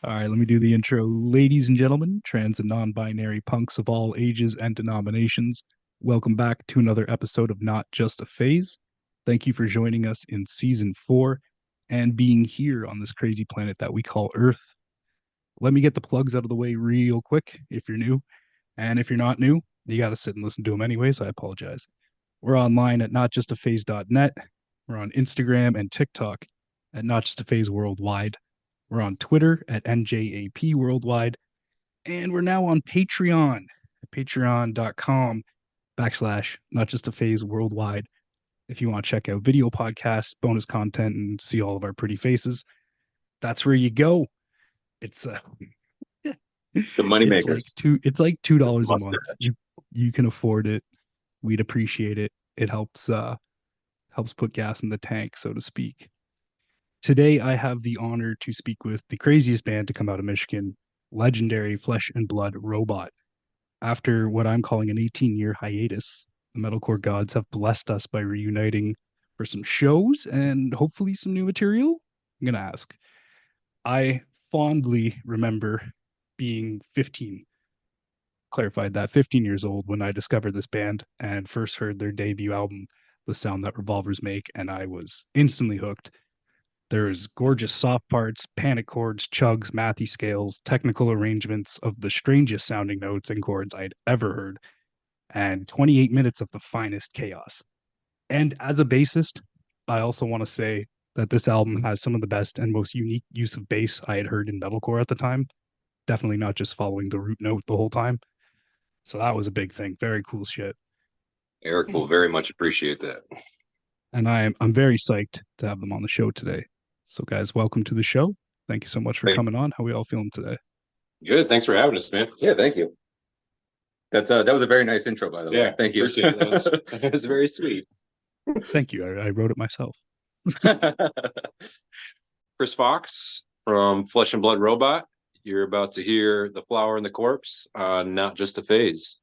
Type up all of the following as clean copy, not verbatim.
All right, let me do the intro. Ladies and gentlemen, trans and non binary punks of all ages and denominations, welcome back to another episode of Not Just a Phase. Thank you for joining us in season 4 and being here on this crazy planet that we call Earth. Let me get the plugs out of the way real quick if you're new. And if you're not new, you got to sit and listen to them anyway, so I apologize. We're online at notjustaphase.net. We're on Instagram and TikTok at Not Just a Phase Worldwide. We're on Twitter at NJAP Worldwide. And we're now on Patreon at patreon.com /Not Just a Phase Worldwide. If you want to check out video podcasts, bonus content, and see all of our pretty faces, that's where you go. It's the moneymakers. It's like $2 a month. You can afford it. We'd appreciate it. It helps put gas in the tank, so to speak. Today, I have the honor to speak with the craziest band to come out of Michigan, legendary Flesh and Blood Robot. After what I'm calling an 18-year hiatus, the metalcore gods have blessed us by reuniting for some shows and hopefully some new material. I'm going to ask. I fondly remember being 15, clarified that, 15 years old when I discovered this band and first heard their debut album, The Sound That Revolvers Make, and I was instantly hooked. There's gorgeous soft parts, panic chords, chugs, mathy scales, technical arrangements of the strangest sounding notes and chords I'd ever heard, and 28 minutes of the finest chaos. And as a bassist, I also want to say that this album has some of the best and most unique use of bass I had heard in metalcore at the time. Definitely not just following the root note the whole time. So that was a big thing. Very cool shit. Eric will very much appreciate that. And I'm very psyched to have them on the show today. So guys, welcome to the show. Thank you so much for coming on. How are we all feeling today? Good. Thanks for having us, man. Yeah, thank you. That was a very nice intro, by the way. Thank you. That was very sweet. Thank you. I wrote it myself. Chris Fox from Flesh and Blood Robot. You're about to hear The Flower and the Corpse on Not Just a Phase.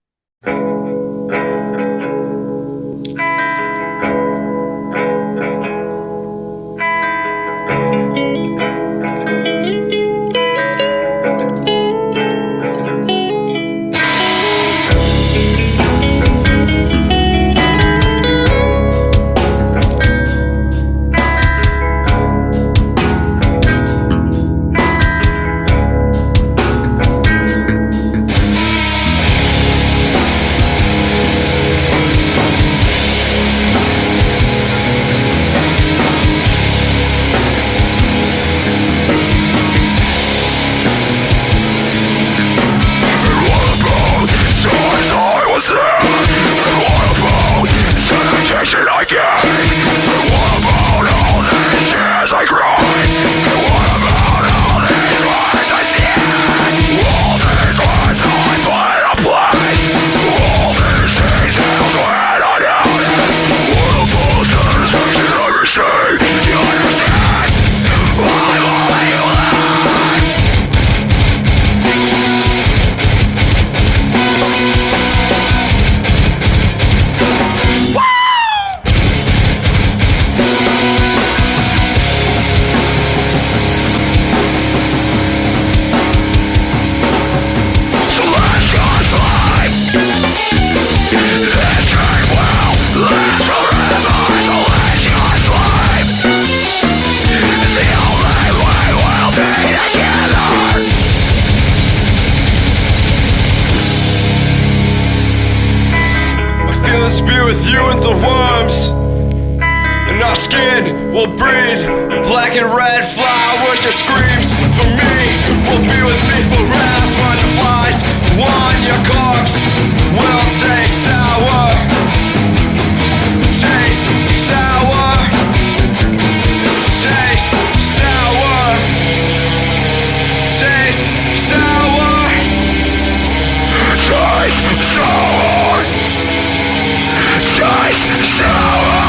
Sour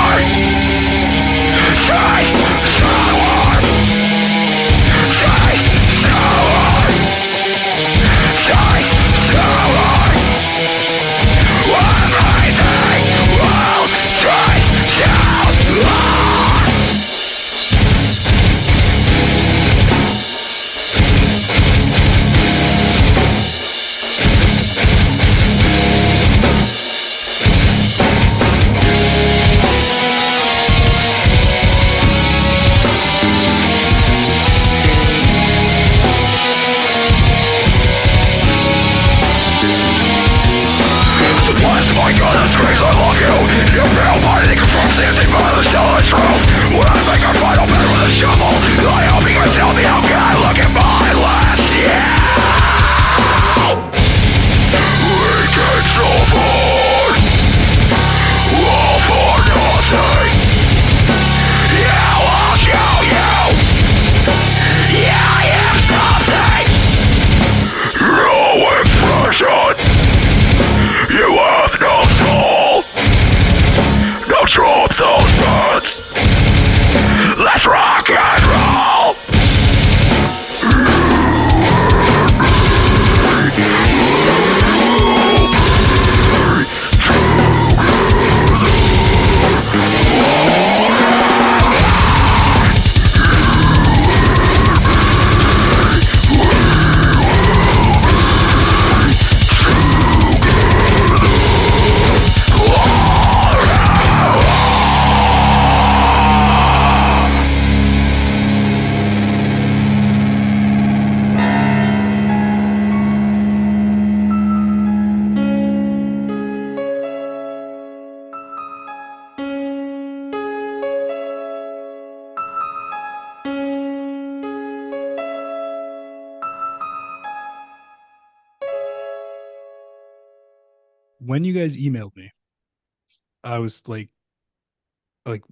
when you guys emailed me, I was like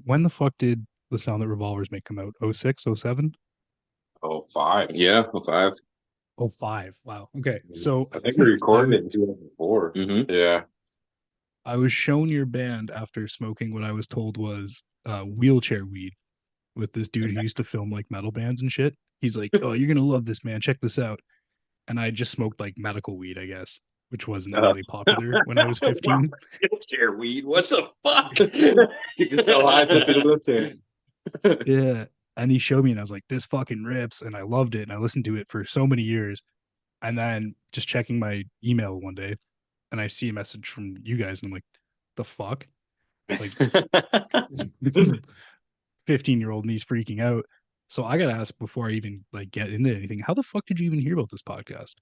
when the fuck did The Sound That Revolvers Make come out? 06, 07? Oh, 5. Yeah, well, 5. 05. Wow. Okay. So I think we recorded I, it in 2004. Mm-hmm. Yeah. I was shown your band after smoking what I was told was wheelchair weed with this dude who used to film like metal bands and shit. He's like, "Oh, you're gonna love this, man. Check this out." And I just smoked like medical weed, I guess, which wasn't really popular when I was 15. Wheelchair weed. What the fuck? He's just so high puts in a wheelchair. Yeah. And he showed me, and I was like, "This fucking rips," and I loved it, and I listened to it for so many years. And then just checking my email one day, and I see a message from you guys, and I'm like, "The fuck?" Like 15-year-old and he's freaking out. So I gotta ask before I even like get into anything, how the fuck did you even hear about this podcast?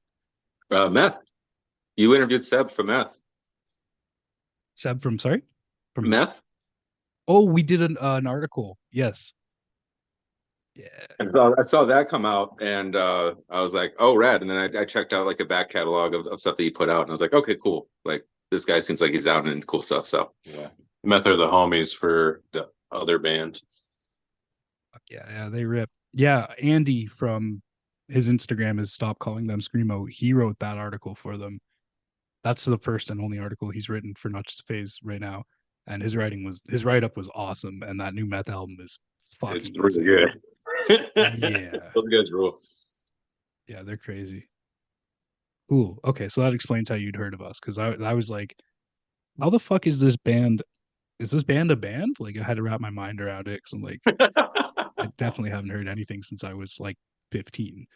Meth. You interviewed Seb for Meth. Seb from sorry? From Meth? Oh, we did an article. Yes. Yeah. And so I saw that come out, and I was like, "Oh, rad!" And then I checked out like a back catalog of stuff that he put out, and I was like, "Okay, cool." Like this guy seems like he's out and cool stuff. So Yeah. Meth are the homies for the other band. Yeah, they rip. Yeah, Andy from his Instagram is Stop Calling Them Screamo. He wrote that article for them. That's the first and only article he's written for Not Just a Phase right now. And his write up was awesome. And that new Meth album is fucking It's really insane. good. Yeah. Those guys rule. Yeah, they're crazy. Cool. Okay, so that explains how you'd heard of us, because I was like, how the fuck is this band? Is this band a band? Like I had to wrap my mind around it because I'm like, I definitely haven't heard anything since I was like 15.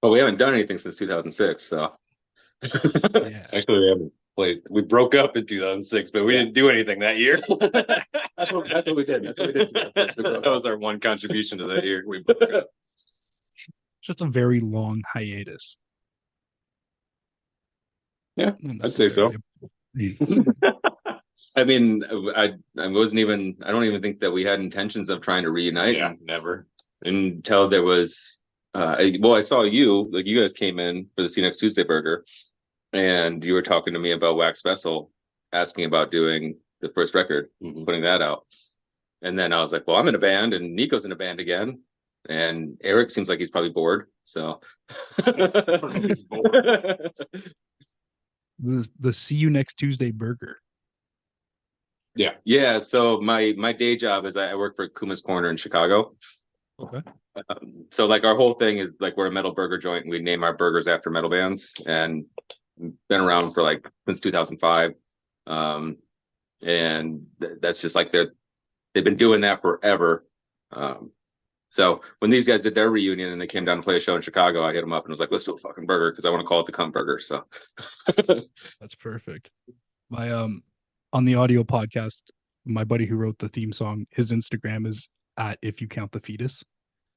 But we haven't done anything since 2006. So Yeah. Actually, we haven't played. We broke up in 2006, but we didn't do anything that year. that's what we did. That's what we did. That was our one contribution to that year. We broke up. Just a very long hiatus. Yeah, Not I'd say so. necessarily. I mean, I wasn't even. I don't even think that we had intentions of trying to reunite. Yeah, never. Until there was. Well, I saw you. Like you guys came in for the See Next Tuesday burger, and you were talking to me about Wax Vessel, asking about doing the first record, putting that out. And then I was like, well, I'm in a band, and Nico's in a band again, and Eric seems like he's probably bored. So. He's bored. The See You Next Tuesday burger. Yeah. So my day job is I work for Kuma's Corner in Chicago. Okay. So like our whole thing is like we're a metal burger joint. We name our burgers after metal bands, and been around for like since 2005. And that's just like they've been doing that forever. So when these guys did their reunion and they came down to play a show in Chicago, I hit them up and was like, let's do a fucking burger because I want to call it the Cum Burger. So That's perfect. My on the audio podcast, my buddy who wrote the theme song, his Instagram is at If You Count the Fetus,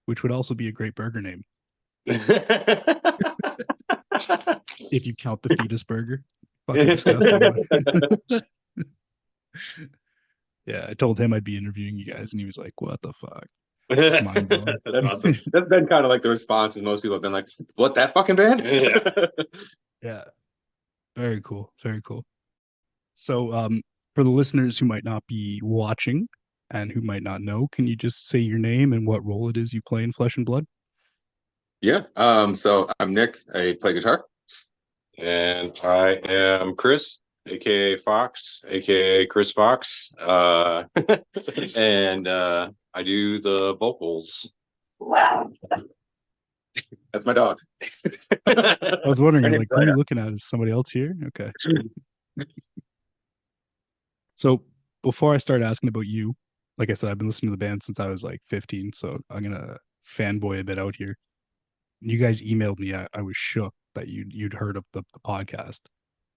which would also be a great burger name. If you count the fetus burger. Fucking disgusting. Yeah, I told him I'd be interviewing you guys, and he was like, "What the fuck?" Mind blowing. That's awesome. That's been kind of like the response, and most people have been like, "What, that fucking band?" Yeah. Yeah, very cool, very cool. So, for the listeners who might not be watching and who might not know, can you just say your name and what role it is you play in Flesh and Blood? Yeah. So I'm Nick. I play guitar. And I am Chris, aka Fox, aka Chris Fox. And I do the vocals. That's my dog. I was wondering, I like, what are you looking at? Is somebody else here? Okay. So before I start asking about you, like I said, I've been listening to the band since I was like 15, so I'm gonna fanboy a bit out here. You guys emailed me. I was shook that you'd heard of the podcast.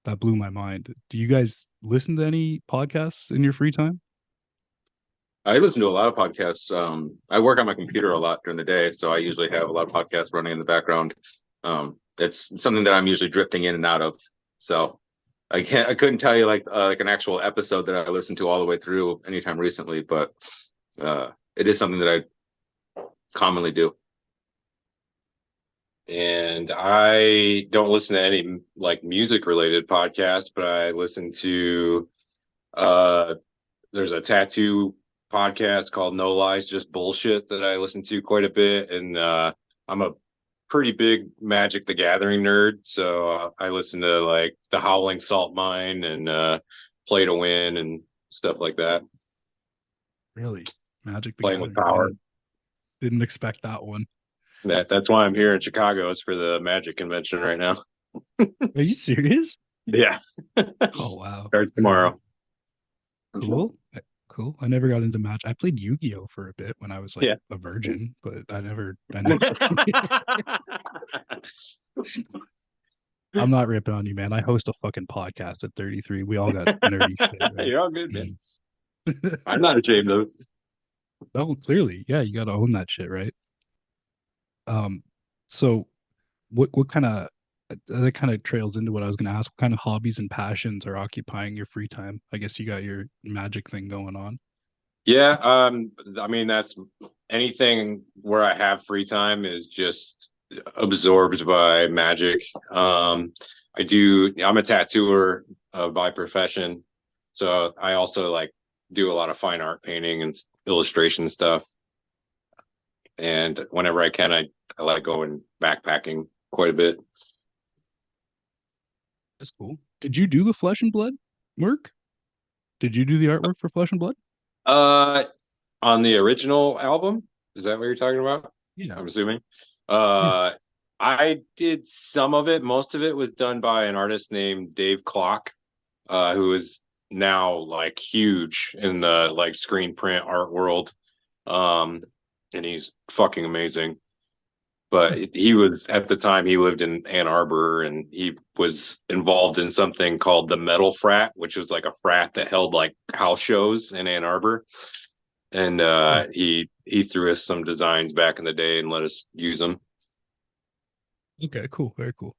That blew my mind. Do you guys listen to any podcasts in your free time? I listen to a lot of podcasts. I work on my computer a lot during the day, so I usually have a lot of podcasts running in the background. It's something that I'm usually drifting in and out of. So I couldn't tell you like an actual episode that I listened to all the way through anytime recently, but it is something that I commonly do. and I don't listen to any like music related podcasts, but I listen to uh there's a tattoo podcast called No Lies Just Bullshit that I listen to quite a bit, and I'm a pretty big Magic the Gathering nerd, so I listen to like the Howling Salt Mine and Play to Win and stuff like that. Really? Magic the Playing with Gathering. power. Didn't expect that one. That's why I'm here in Chicago, is for the Magic convention right now. Are you serious? Yeah. Oh wow. Starts tomorrow. Cool. Cool. I never got into Magic. I played Yu-Gi-Oh for a bit when I was like a virgin, but I never I'm not ripping on you, man. I host a fucking podcast at 33. We all got nerdy shit. Right? You're all good, man. I'm not ashamed of it. Oh, clearly. Yeah, you gotta own that shit, right? So what kind of that kind of trails into what I was gonna ask. What kind of hobbies and passions are occupying your free time? I guess you got your Magic thing going on. Yeah, I mean that's anything where I have free time is just absorbed by Magic. I'm a tattooer by profession, so I also like do a lot of fine art painting and illustration stuff. And whenever I can, I like going backpacking quite a bit. That's cool. Did you do the Flesh and Blood work? Did you do the artwork for Flesh and Blood? Uh, on the original album, is that what you're talking about? Yeah. I'm assuming. I did some of it. Most of it was done by an artist named Dave Clock, who is now like huge in the like screen print art world. And he's fucking amazing. But he was, at the time, he lived in Ann Arbor, and he was involved in something called the Metal Frat, which was like a frat that held like house shows in Ann Arbor. And he threw us some designs back in the day and let us use them. Okay, cool. Very cool.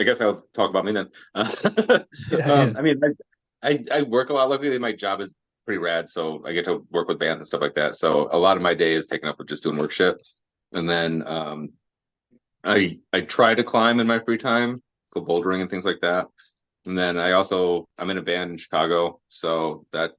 I guess I'll talk about me then. Yeah. I mean, I work a lot. Luckily, my job is pretty rad, so I get to work with bands and stuff like that. So a lot of my day is taken up with just doing work shit. And then I try to climb in my free time, go bouldering and things like that. And then I'm in a band in Chicago, so that's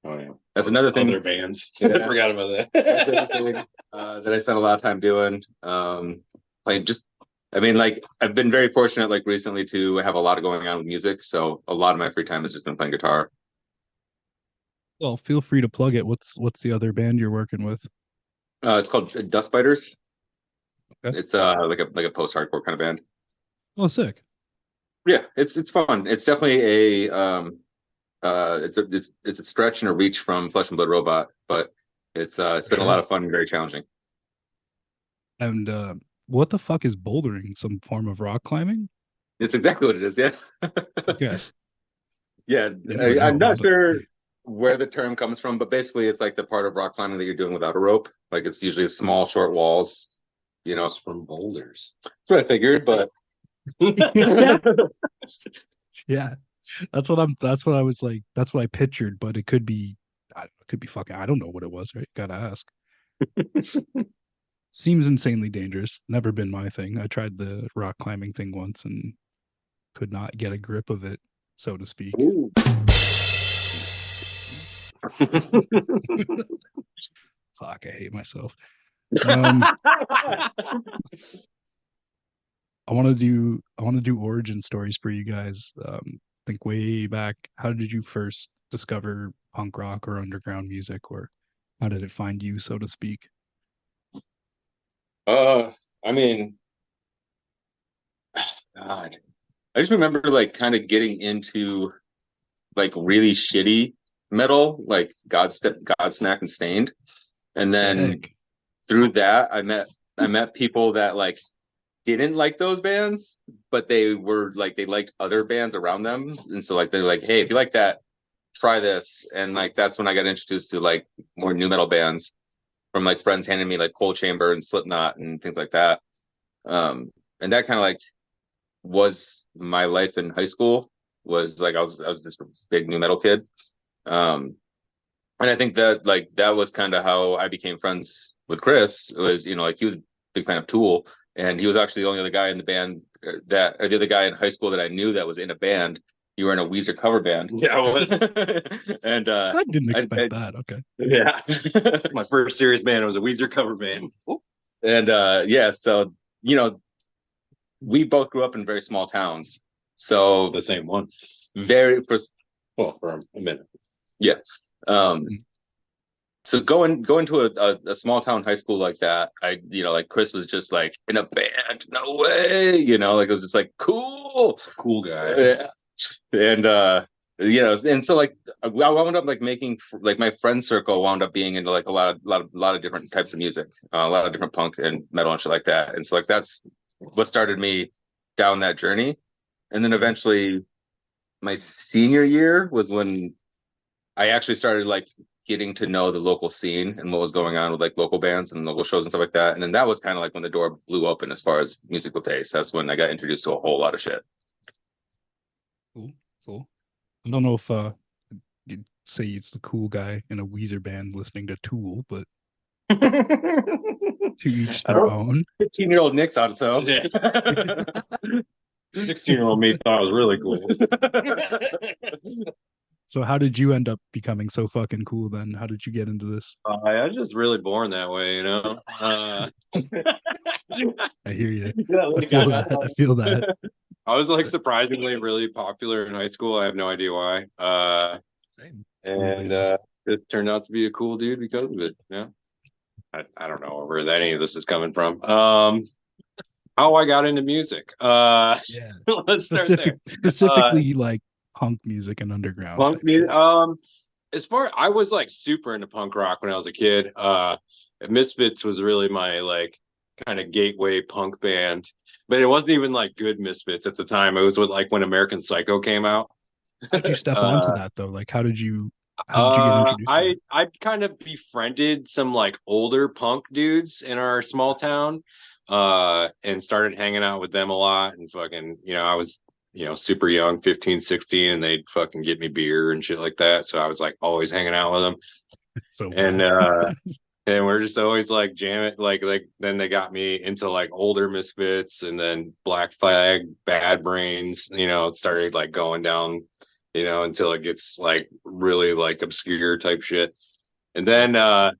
another thing. Other bands. Yeah. I forgot about that. That I spent a lot of time doing. Playing just, I mean, like I've been very fortunate, like recently, to have a lot going on with music. So a lot of my free time has just been playing guitar. Well, feel free to plug it. What's the other band you're working with? It's called Dust Biters. Okay. It's like a post-hardcore kind of band. Oh, sick. Yeah, it's fun. It's definitely it's a stretch and a reach from Flesh and Blood Robot, but it's been a lot of fun and very challenging. And what the fuck is bouldering? Some form of rock climbing? It's exactly what it is. Yeah. Okay. Yeah, I'm not sure where the term comes from, but basically it's like the part of rock climbing that you're doing without a rope. Like it's usually small, short walls. You know, it's from boulders. That's what I figured, but yeah, that's what I was like. That's what I pictured, but it could be fucking. I don't know what it was. Right? Gotta ask. Seems insanely dangerous. Never been my thing. I tried the rock climbing thing once and could not get a grip of it, so to speak. Fuck, I hate myself. I want to do origin stories for you guys. Think way back. How did you first discover punk rock or underground music, or how did it find you, so to speak? I mean, God, I just remember like kind of getting into like really shitty metal, like Godsmack and Stained, and then Sick. Through that I met people that like didn't like those bands, but they liked other bands around them, and so like they're like, hey, if you like that, try this. And like that's when I got introduced to like more new metal bands from like friends handing me like Cold Chamber and Slipknot and things like that. And that kind of like was my life in high school. Was like I was just a big new metal kid. And I think that like that was kind of how I became friends with Chris. It was, you know, like he was big fan of Tool, and he was actually the only other guy in the band or the other guy in high school that I knew that was in a band. You were in a Weezer cover band. Yeah, I was. And I didn't expect that. Okay. Yeah. My first serious band was a Weezer cover band. And yeah, so you know, we both grew up in very small towns. So The same one. very first, Well, for a minute. yeah. So going to a small town high school like that, like Chris was just like in a band, no way, like it was just like cool, Cool guy. yeah. And and so like I wound up like making like my friend circle wound up being into like a lot of different types of music, a lot of different punk and metal and shit like that. And so like that's what started me down that journey. And then eventually my senior year was when I actually started like getting to know the local scene and what was going on with like local bands and local shows and stuff like that. And then that was kind of like when the door blew open as far as musical taste. That's when I got introduced to a whole lot of shit. Cool. I don't know if you'd say he's the cool guy in a Weezer band listening to Tool, but to each their own. 15-year-old Nick thought so. Yeah. 16-year-old me thought it was really cool. So how did you end up becoming so fucking cool then? How did you get into this? I was just really born that way, I hear you. I feel that. I feel that. I was like surprisingly really popular in high school. I have no idea why. Same. And it turned out to be a cool dude because of it. Yeah. I don't know where any of this is coming from. How I got into music. Yeah. Let's start there. Specifically like punk music and underground. Punk music. As far I was like super into punk rock when I was a kid. Misfits was really my like kind of gateway punk band, but it wasn't even like good Misfits at the time. It was like when American Psycho came out. How did you step onto that though? Like how did you get introduced to it? I kind of befriended some like older punk dudes in our small town, and started hanging out with them a lot. And fucking, I was, super young, 15, 16, and they'd fucking get me beer and shit like that. So I was like always hanging out with them. So And and we're just always like jamming, like then they got me into like older Misfits, and then Black Flag, Bad Brains, it started like going down, until it gets like really like obscure type shit. And then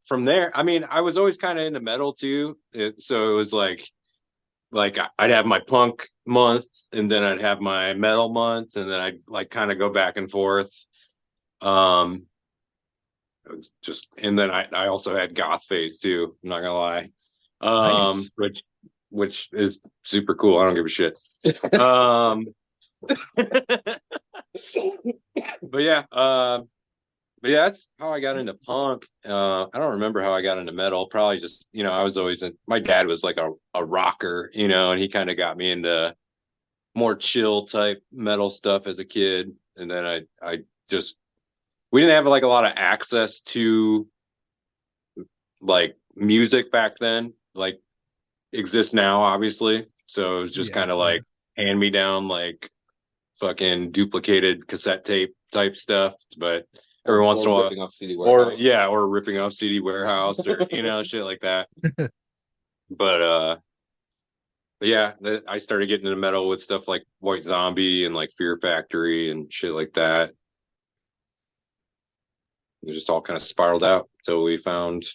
from there, I mean, I was always kind of into metal too. So it was like I'd have my punk month, and then I'd have my metal month, and then I'd like kind of go back and forth. It was just, and then I also had goth phase too. I'm not gonna lie. Nice. Which is super cool. I don't give a shit. But yeah, that's how I got into punk. I don't remember how I got into metal. Probably just, I was always my dad was like a rocker, and he kind of got me into more chill type metal stuff as a kid. And then I just, we didn't have like a lot of access to like music back then, like exists now, obviously. So it was just kind of like hand me down, like fucking duplicated cassette tape type stuff. But every once in a while, ripping off CD Warehouse. or ripping off CD Warehouse, or shit like that. But yeah, I started getting into metal with stuff like White Zombie and like Fear Factory and shit like that. It just all kind of spiraled out until we found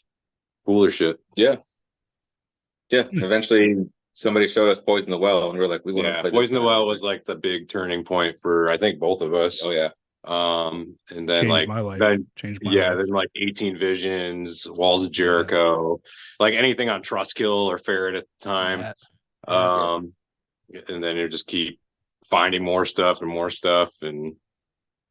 cooler shit. Yeah. Eventually, somebody showed us Poison the Well, and we were like, we want to play. Poison the Well was like the big turning point for I think both of us. Oh yeah. And then changed like my life. then, Changed my life. then like 18 Visions, Walls of Jericho, like anything on Trustkill or Ferret at the time. And then you just keep finding more stuff, and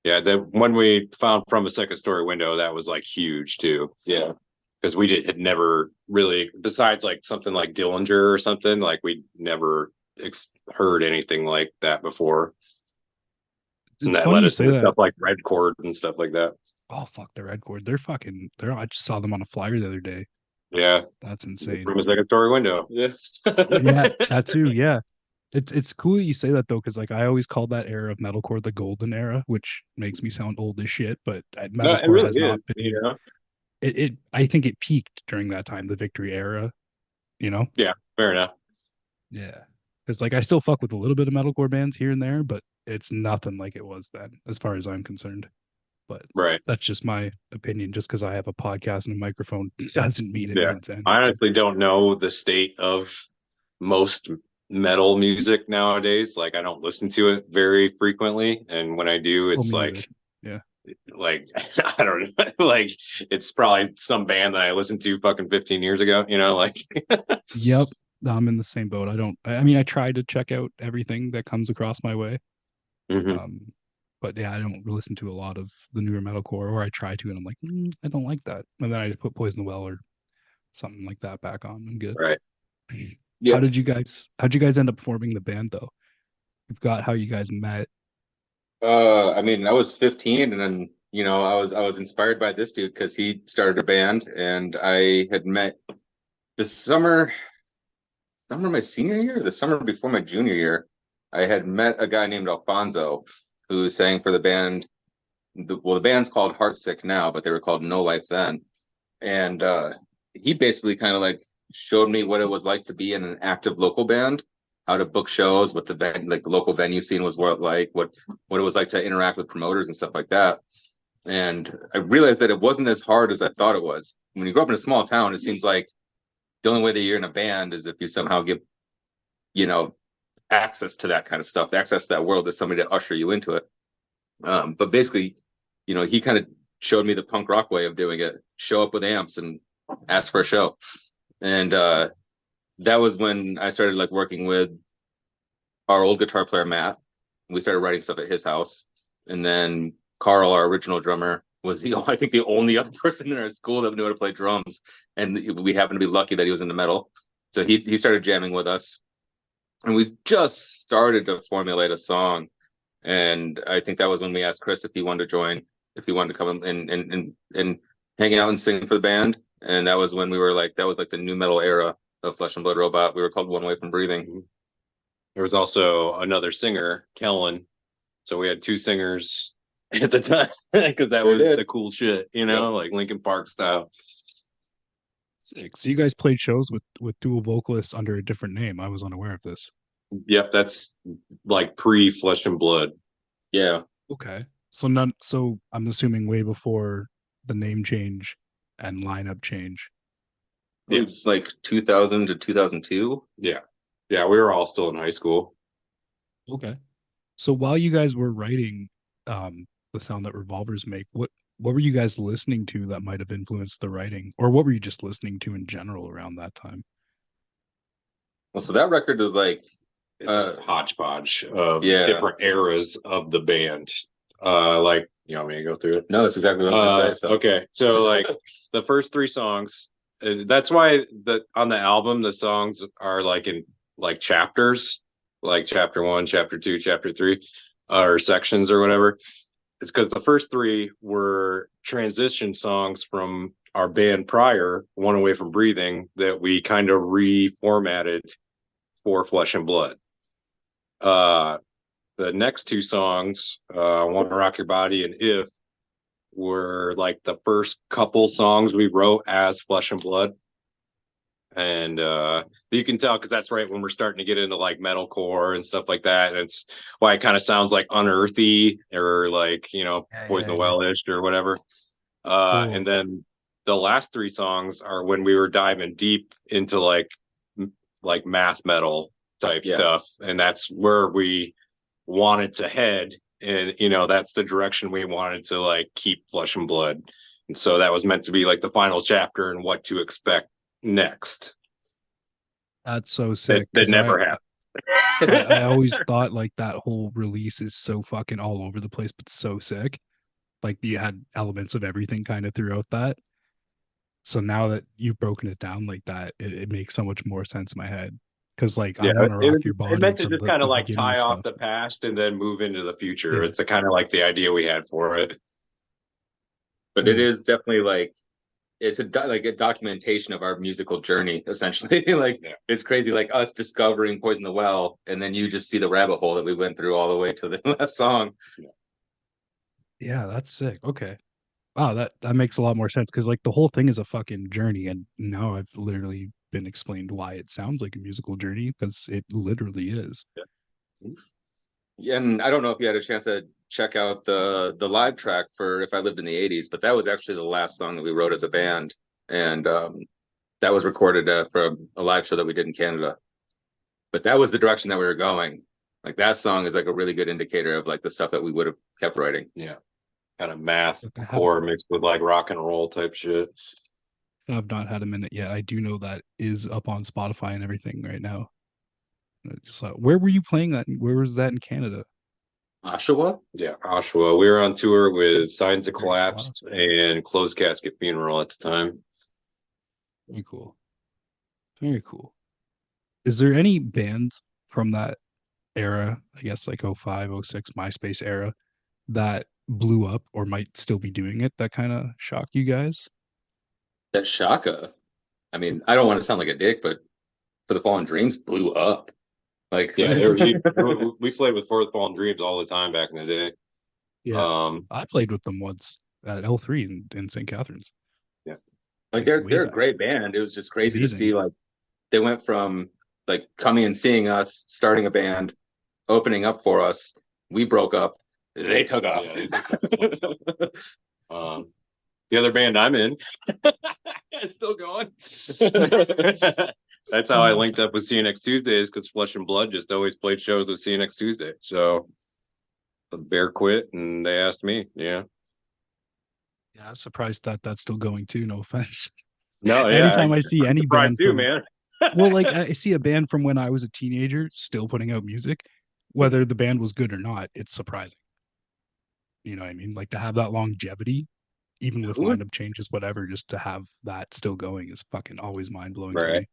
yeah, when we found From a Second Story Window, that was like huge too. Yeah, because we had never really, besides like something like Dillinger or something, like we'd never heard anything like that before. And that led us into stuff like Red Chord and stuff like that. Oh fuck, the Red Chord! I just saw them on a flyer the other day. Yeah, that's insane. From a Second Story Window. Yeah, yeah, that too. Yeah, it's cool you say that though, because like I always called that era of metalcore the golden era, which makes me sound old as shit. But metalcore really has not been. I think it peaked during that time, the Victory era. you know? Yeah, fair enough. Yeah. It's like I still fuck with a little bit of metalcore bands here and there, but it's nothing like it was then, as far as I'm concerned. But Right. that's just my opinion. Just because I have a podcast and a microphone doesn't mean it Yeah. means anything. I honestly don't know the state of most metal music nowadays. Like I don't listen to it very frequently. And when I do, Well, it's me neither. Yeah. like I don't know, like it's probably some band that I listened to fucking 15 years ago, like Yep. I'm in the same boat. I mean, I try to check out everything that comes across my way. Mhm. But yeah, I don't listen to a lot of the newer metalcore, or I try to, and I'm like, I don't like that. And then I put Poison the Well or something like that back on. I'm good. Right. How Yeah. did you guys? How'd you guys end up forming the band though? You've got how you guys met. I mean, I was 15 and then, I was inspired by this dude because he started a band and I had met the summer of my senior year, the summer before my junior year. I had met a guy named Alfonso who sang for the band. The band's called Heartsick now, but they were called No Life then. And he basically kind of like showed me what it was like to be in an active local band, how to book shows, what the local venue scene was what it was like to interact with promoters and stuff like that. And I realized that it wasn't as hard as I thought it was. When you grow up in a small town, it seems like the only way that you're in a band is if you somehow get, you know, access to that kind of stuff, access to that world is somebody to usher you into it. But basically, he kind of showed me the punk rock way of doing it. Show up with amps and ask for a show. And that was when I started like working with our old guitar player Matt. We started writing stuff at his house. And then Carl, our original drummer, was I think the only other person in our school that knew how to play drums. And we happened to be lucky that he was into metal. So he started jamming with us. And we just started to formulate a song. And I think that was when we asked Chris if he wanted to join, if he wanted to come and hang out and sing for the band. And that was when we were like, that was like the new metal era of Flesh and Blood Robot. We were called One Way from Breathing. There was also another singer, Kellen. So we had two singers at the time because that was the cool shit, like Linkin Park style. Sick. So you guys played shows with dual vocalists under a different name. I was unaware of this. Yep, that's like pre Flesh and Blood. Yeah. Okay. So I'm assuming way before the name change and lineup change. It was like 2000 to 2002. Yeah. Yeah, we were all still in high school. Okay. So while you guys were writing the sound that revolvers make, what were you guys listening to that might have influenced the writing? Or what were you just listening to in general around that time? Well, so that record was like it's a hodgepodge of different eras of the band. Like, you want me to go through it? No, that's exactly what I'm gonna say. So. Okay. So like the first three songs, that's why on the album the songs are like in like chapters, like chapter 1, chapter 2, chapter 3, or sections or whatever. It's because the first three were transition songs from our band prior, One Away from Breathing, that we kind of reformatted for Flesh and Blood. The next two songs, Want to Rock Your Body and If, were like the first couple songs we wrote as Flesh and Blood. And you can tell because that's right when we're starting to get into like metalcore and stuff like that. And it's why it kind of sounds like unearthy or like, Poison the Well-ish or whatever. And then the last three songs are when we were diving deep into like math metal type stuff. And that's where we wanted to head. And, that's the direction we wanted to like keep Flesh and Blood. And so that was meant to be like the final chapter and what to expect next. That's so sick. That never happened. I always thought like that whole release is so fucking all over the place, but so sick. Like you had elements of everything kind of throughout that. So now that you've broken it down like that, it makes so much more sense in my head. Because like I want to rock your body. It meant to just kind of like tie off the past and then move into the future. Yeah. It's the kind of like the idea we had for it. But it is definitely like it's a documentation of our musical journey, essentially. It's crazy, like us discovering Poison the Well, and then you just see the rabbit hole that we went through all the way to the last song. Yeah, that's sick. Okay. Wow, that makes a lot more sense because like the whole thing is a fucking journey, and now I've literally been explained why it sounds like a musical journey, because it literally is. Yeah, and I don't know if you had a chance to check out the live track for If I Lived in the 80s, but that was actually the last song that we wrote as a band. And that was recorded for a live show that we did in Canada. But that was the direction that we were going. Like that song is like a really good indicator of like the stuff that we would have kept writing. Yeah. Kind of math But I haven't- core mixed with like rock and roll type shit. I've not had a minute yet. I do know that is up on Spotify and everything right now. I just saw, where were you playing that? Where was that in Canada? Oshawa? Yeah, Oshawa. We were on tour with Signs of Very Collapse and Closed Casket Funeral at the time. Very cool. Very cool. Is there any bands from that era, I guess like 05, 06 MySpace era, that blew up or might still be doing it that kind of shocked you guys? That Shaka. I mean, I don't want to sound like a dick, but For the Fallen Dreams blew up. Like, Yeah, we played with For the Fallen Dreams all the time back in the day. Yeah. I played with them once at L3 in St. Catharines. Yeah. Like they're way a back. great band. It was just crazy Amazing. to see like they went from like coming and seeing us, starting a band, opening up for us. We broke up. They took off. Yeah, the other band I'm in, it's still going. That's how I linked up with CNX Tuesdays, because Flesh and Blood just always played shows with CNX Tuesday. So the Bear quit and they asked me. Yeah. Yeah, I'm surprised that that's still going too. No offense. No, Anytime I see I'm any surprised band too, from, man. well, like I see a band from when I was a teenager still putting out music, whether the band was good or not, it's surprising. You know what I mean? Like to have that longevity, even with Who was- lineup changes, whatever, just to have that still going is fucking always mind blowing to Right. me.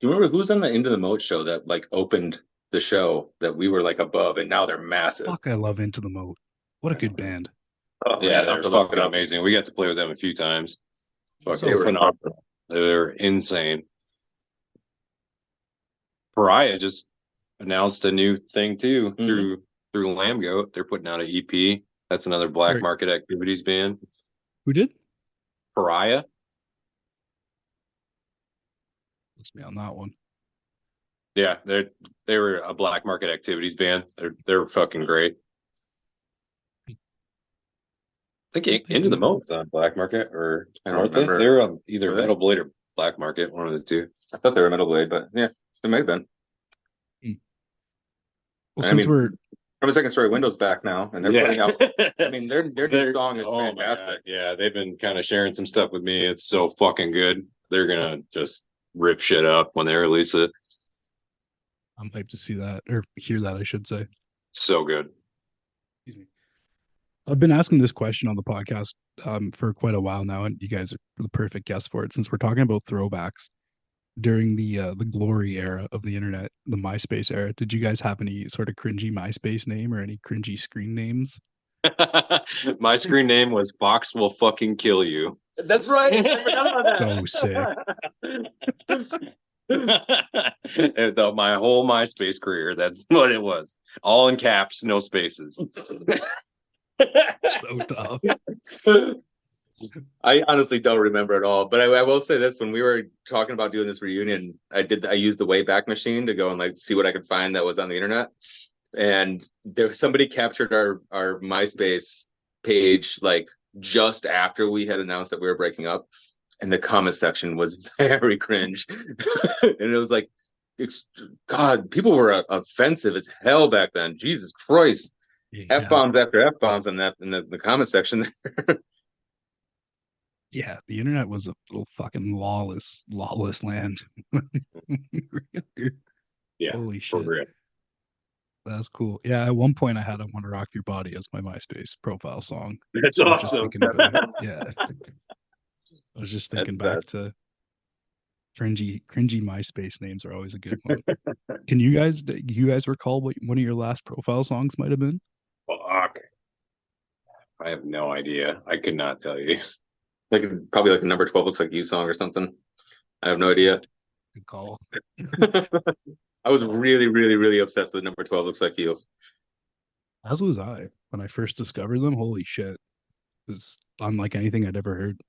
Do you remember who's on the Into the Moat show that like opened the show that we were like above and now they're massive? Fuck, I love Into the Moat. What a good band. Oh, Yeah, man, I'll they're have to look it fucking up. amazing. We got to play with them a few times. Fuck, So they were fun. phenomenal. They're insane. Pariah just announced a new thing too Mhm. through Lamb Goat. They're putting out an EP. That's another Black Right. Market Activities band. Who did? Pariah. Let's me on that one. Yeah, they were a Black Market Activities band. They're fucking great. I think Into the Moat's on Black Market, or I don't aren't they? remember. They're on either Were they? Metal Blade or Black Market, one of the two. I thought they were Metal Blade, but yeah, they might have been. Well, I since mean, we're From a Second Story Windows back now, and they're putting out. I mean, their new They're- song is oh my God, fantastic. yeah, they've been kind of sharing some stuff with me. It's so fucking good. They're gonna just rip shit up when they release it. I'm hyped to see that or hear that, I should say. So good. I've been asking this question on the podcast for quite a while now, and you guys are the perfect guest for it since we're talking about throwbacks during the glory era of the internet, the MySpace era. Did you guys have any sort of cringy MySpace name or any cringy screen names? My screen name was Fox Will Fucking Kill You. That's right. I forgot about So sick. My whole MySpace career, that's what it was. All in caps, no spaces. So tough. I honestly don't remember at all, but I will say this: when we were talking about doing this reunion, I used the Wayback Machine to go and like see what I could find that was on the internet, and somebody captured our MySpace page like just after we had announced that we were breaking up, and the comment section was very cringe, and it was like, God, people were offensive as hell back then. Jesus Christ. F bombs after F bombs in the comment section. Yeah, the internet was a little fucking lawless land. Yeah, Holy for shit. real. That's cool. Yeah, at one point I had I Want to Rock Your Body as my MySpace profile song. That's So I was just awesome. thinking about it. Yeah. I was just thinking back That's- to cringy MySpace names are always a good one. Can you guys recall what one of your last profile songs might have been? Fuck. I have no idea. I could not tell you. Like probably like a number 12 Looks Like You song or something. I have no idea. Good call. I was really, really, really obsessed with number 12 Looks Like You. As was I when I first discovered them. Holy shit. It was unlike anything I'd ever heard.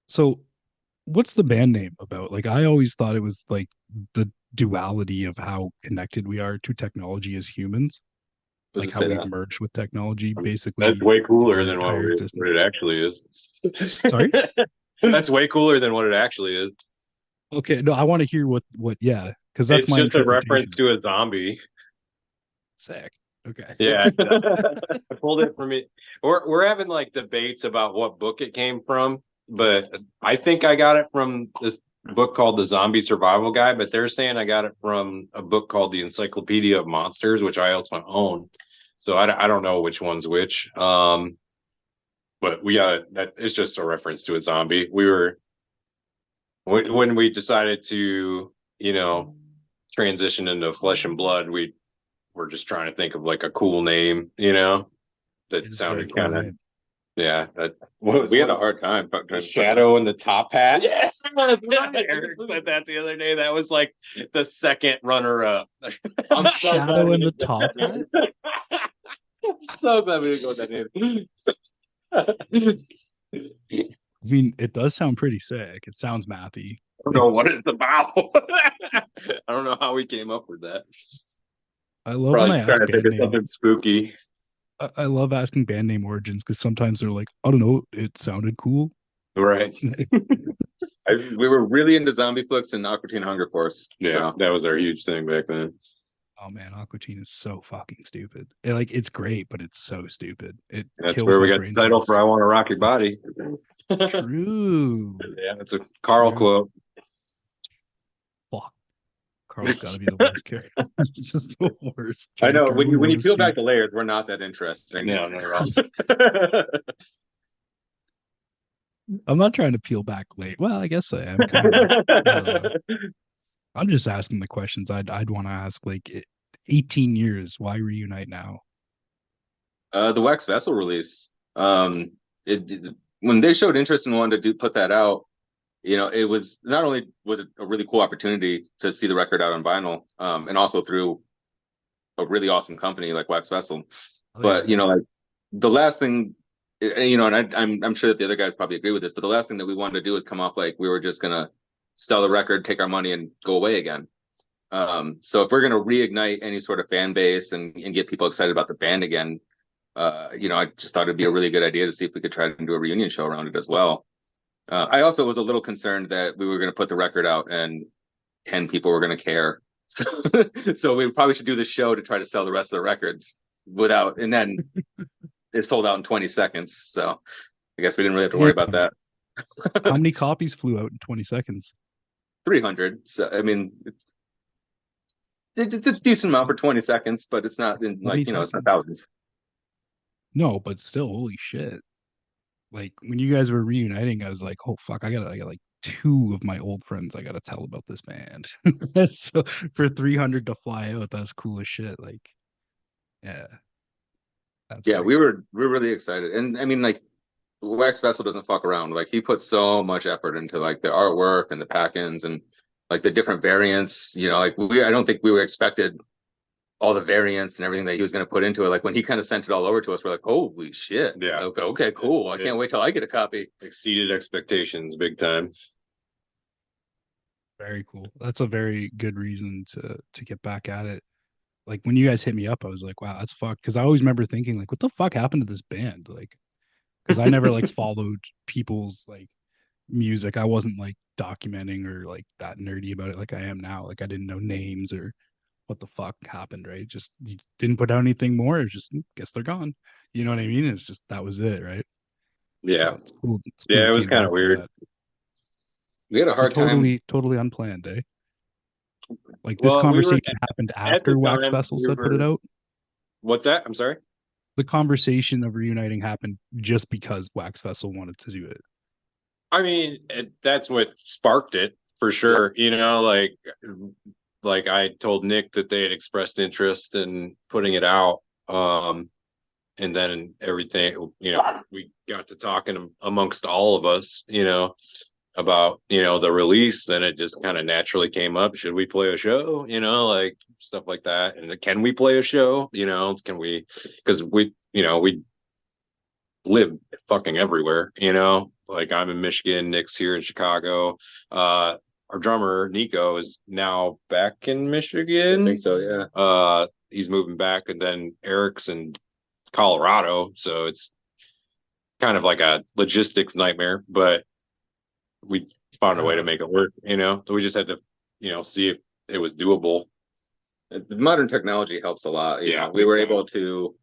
So, what's the band name about? Like, I always thought it was like the duality of how connected we are to technology as humans, like how we've merged with technology. Basically, That's way cooler than entire what existence. it actually is. Sorry? That's way cooler than what it actually is. Okay, no, I want to hear what yeah, because that's It's my just a reference interpretation. to a zombie. Sick. Okay. Yeah, I pulled it from it. We're having like debates about what book it came from, but I think I got it from this book called The Zombie Survival Guide. But they're saying I got it from a book called The Encyclopedia of Monsters, which I also own. So I don't know which one's which. But we got that. It's just a reference to a zombie. We were when we decided to, transition into Flesh and Blood. We're just trying to think of like a cool name, that It's sounded very cool kind of, name. yeah. We had a hard time. Shadow in the top hat. Yeah, Eric said that the other day. That was like the second runner up. I'm so Shadow glad in we the didn't- top hat. So glad we didn't go with that name. I mean, it does sound pretty sick. It sounds mathy. I don't know what it's about. I don't know how we came up with that. I love Probably when I trying ask to think band of name. something spooky. I love asking band name origins because sometimes they're like, I don't know, it sounded cool. Right. We were really into Zombie Flicks and Aqua Teen Hunger Force. Yeah, So. that was our huge thing back then. Oh man, Aqua Teen is so fucking stupid. It's great, but it's so stupid. It That's kills where we my got brain the title cells. for "I Want to Rock Your Body." True. Yeah, it's a Carl True. quote. Fuck. Carl's got to be the worst character. It's just the worst. I know character when you who peel loves back to- the layers, we're not that interesting. No, not at all. I'm not trying to peel back late. Well, I guess I am. Kind of. I'm just asking the questions I'd want to ask. 18 years. Why reunite now? The Wax Vessel release. When they showed interest and wanted to put that out, it was not only was it a really cool opportunity to see the record out on vinyl, and also through a really awesome company like Wax Vessel. But like the last thing, and I'm sure that the other guys probably agree with this, but the last thing that we wanted to do is come off like we were just gonna sell the record, take our money, and go away again. So if we're gonna reignite any sort of fan base and get people excited about the band again, I just thought it'd be a really good idea to see if we could try to do a reunion show around it as well. I also was a little concerned that we were going to put the record out and 10 people were going to care. So we probably should do the show to try to sell the rest of the records and then it sold out in 20 seconds. So I guess we didn't really have to worry about that. How many copies flew out in 20 seconds? 300. So, I mean, it's a decent amount for 20 seconds, but it's not in, 20 like, it's not seconds. thousands. No, but still, holy shit. Like when you guys were reuniting, I was like, oh fuck, I got like two of my old friends I gotta tell about this band. So for 300 to fly out, that's cool as shit. Like, yeah, that's Yeah, great. we're really excited. And I mean, like, Wax Vessel doesn't fuck around. Like, he puts so much effort into like the artwork and the pack-ins and like the different variants. Like, I don't think we were expected all the variants and everything that he was going to put into it. Like, when he kind of sent it all over to us, we're like, holy shit. Yeah. Okay, cool. I can't wait till I get a copy. Exceeded expectations big time. Very cool. That's a very good reason to get back at it. Like when you guys hit me up, I was like, wow, that's fucked. Because I always remember thinking, like, what the fuck happened to this band? Like, because I never like followed people's like music. I wasn't like documenting or like that nerdy about it like I am now. Like I didn't know names or what the fuck happened, right? Just you didn't put out anything more. It's just guess they're gone. You know what I mean? It's just that was it, right? Yeah. So it's cool. It's cool Yeah, you it was came kind of back for weird. that. We had a So hard time. totally unplanned, eh? Like this Well, we were conversation happened at the after Wax time Vessel we said put it were out. what's that? I'm sorry. The conversation of reuniting happened just because Wax Vessel wanted to do it. I mean, that's what sparked it for sure. Like I told Nick that they had expressed interest in putting it out. And then everything, we got to talking amongst all of us, about, the release. Then it just kind of naturally came up. Should we play a show? Like stuff like that. And can we play a show? Can we, because we live fucking everywhere, like I'm in Michigan, Nick's here in Chicago. Our drummer Nico is now back in Michigan. I think so, yeah. He's moving back, and then Eric's in Colorado, so it's kind of like a logistics nightmare, but we found a way to make it work. We just had to, see if it was doable. The modern technology helps a lot. Yeah, we were big time. able to.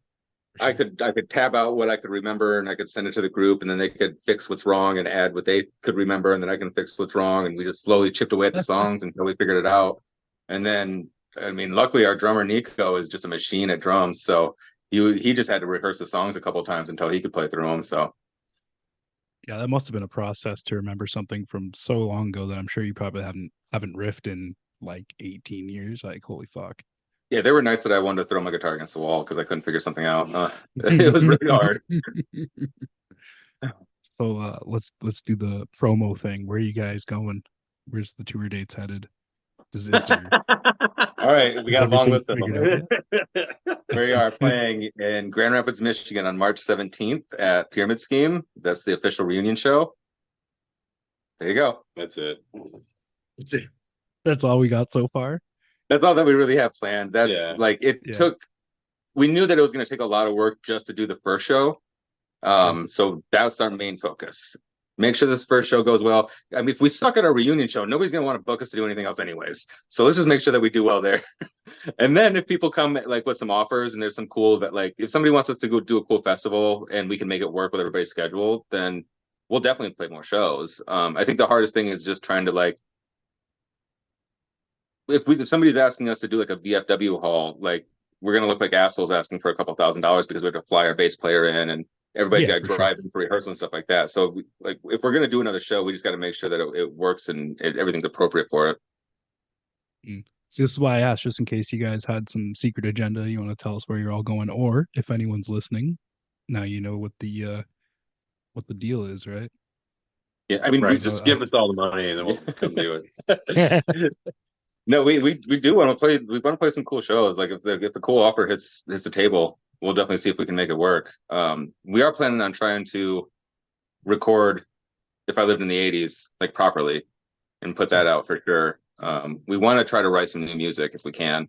I could tab out what I could remember, and I could send it to the group, and then they could fix what's wrong and add what they could remember, and then I can fix what's wrong, and we just slowly chipped away at the songs until we figured it out. And then, I mean, luckily our drummer Nico is just a machine at drums, so he just had to rehearse the songs a couple times until he could play through them. So yeah, that must have been a process to remember something from so long ago that I'm sure you probably haven't riffed in like 18 years. Like, holy fuck. yeah, they were nice that I wanted to throw my guitar against the wall because I couldn't figure something out. It was really hard. So let's do the promo thing. Where are you guys going? Where's the tour dates headed? Is there, All right, we got a long list of them. them. We are playing in Grand Rapids, Michigan on March 17th at Pyramid Scheme. That's the official reunion show. There you go. That's it. That's all we got so far. That's all that we really have planned. That's like it Yeah. took. We knew that it was going to take a lot of work just to do the first show. So that's our main focus. Make sure this first show goes well. I mean, if we suck at our reunion show, nobody's going to want to book us to do anything else anyways. So let's just make sure that we do well there. And then if people come like with some offers and there's some cool that like, if somebody wants us to go do a cool festival and we can make it work with everybody's schedule, then we'll definitely play more shows. I think the hardest thing is just trying to like, if somebody's asking us to do like a VFW haul, like we're going to look like assholes asking for a couple $1,000s because we have to fly our bass player in and everybody's got to drive in for rehearsal and stuff like that. So like if we're going to do another show, we just got to make sure that it works and everything's appropriate for it. So this is why I asked, just in case you guys had some secret agenda, you want to tell us where you're all going, or if anyone's listening, now you know what the deal is, right? Yeah, I mean, right. Just give us all the money and then we'll come do it. No, we do want to play. We want to play some cool shows. Like if the cool offer hits the table, we'll definitely see if we can make it work. We are planning on trying to record If I Lived in the '80s like properly and put that out for sure. We want to try to write some new music if we can.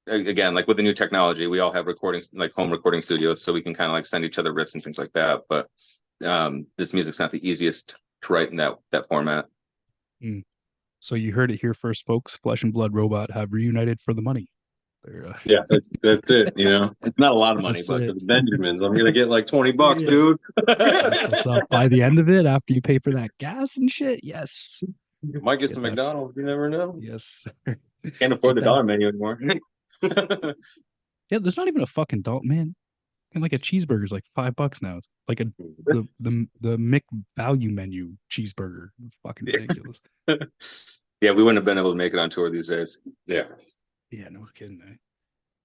Again, like with the new technology, we all have recordings, like home recording studios, so we can kind of like send each other riffs and things like that. But this music's not the easiest to write in that format. So you heard it here first, folks. Flesh and Blood Robot have reunited for the money. Yeah, that's it. It's not a lot of money, That's but it. the Benjamins, I'm gonna get like $20, Yeah. dude. That's what's up. By the end of it, after you pay for that gas and shit, yes. You might get some McDonald's. You never know. Yes. Can't afford Get the that. dollar menu anymore. Yeah, there's not even a fucking dollar, man. And like a cheeseburger is like $5 now. It's like the Mick value menu cheeseburger. Fucking ridiculous. Yeah, we wouldn't have been able to make it on tour these days. Yeah. Yeah, no kidding.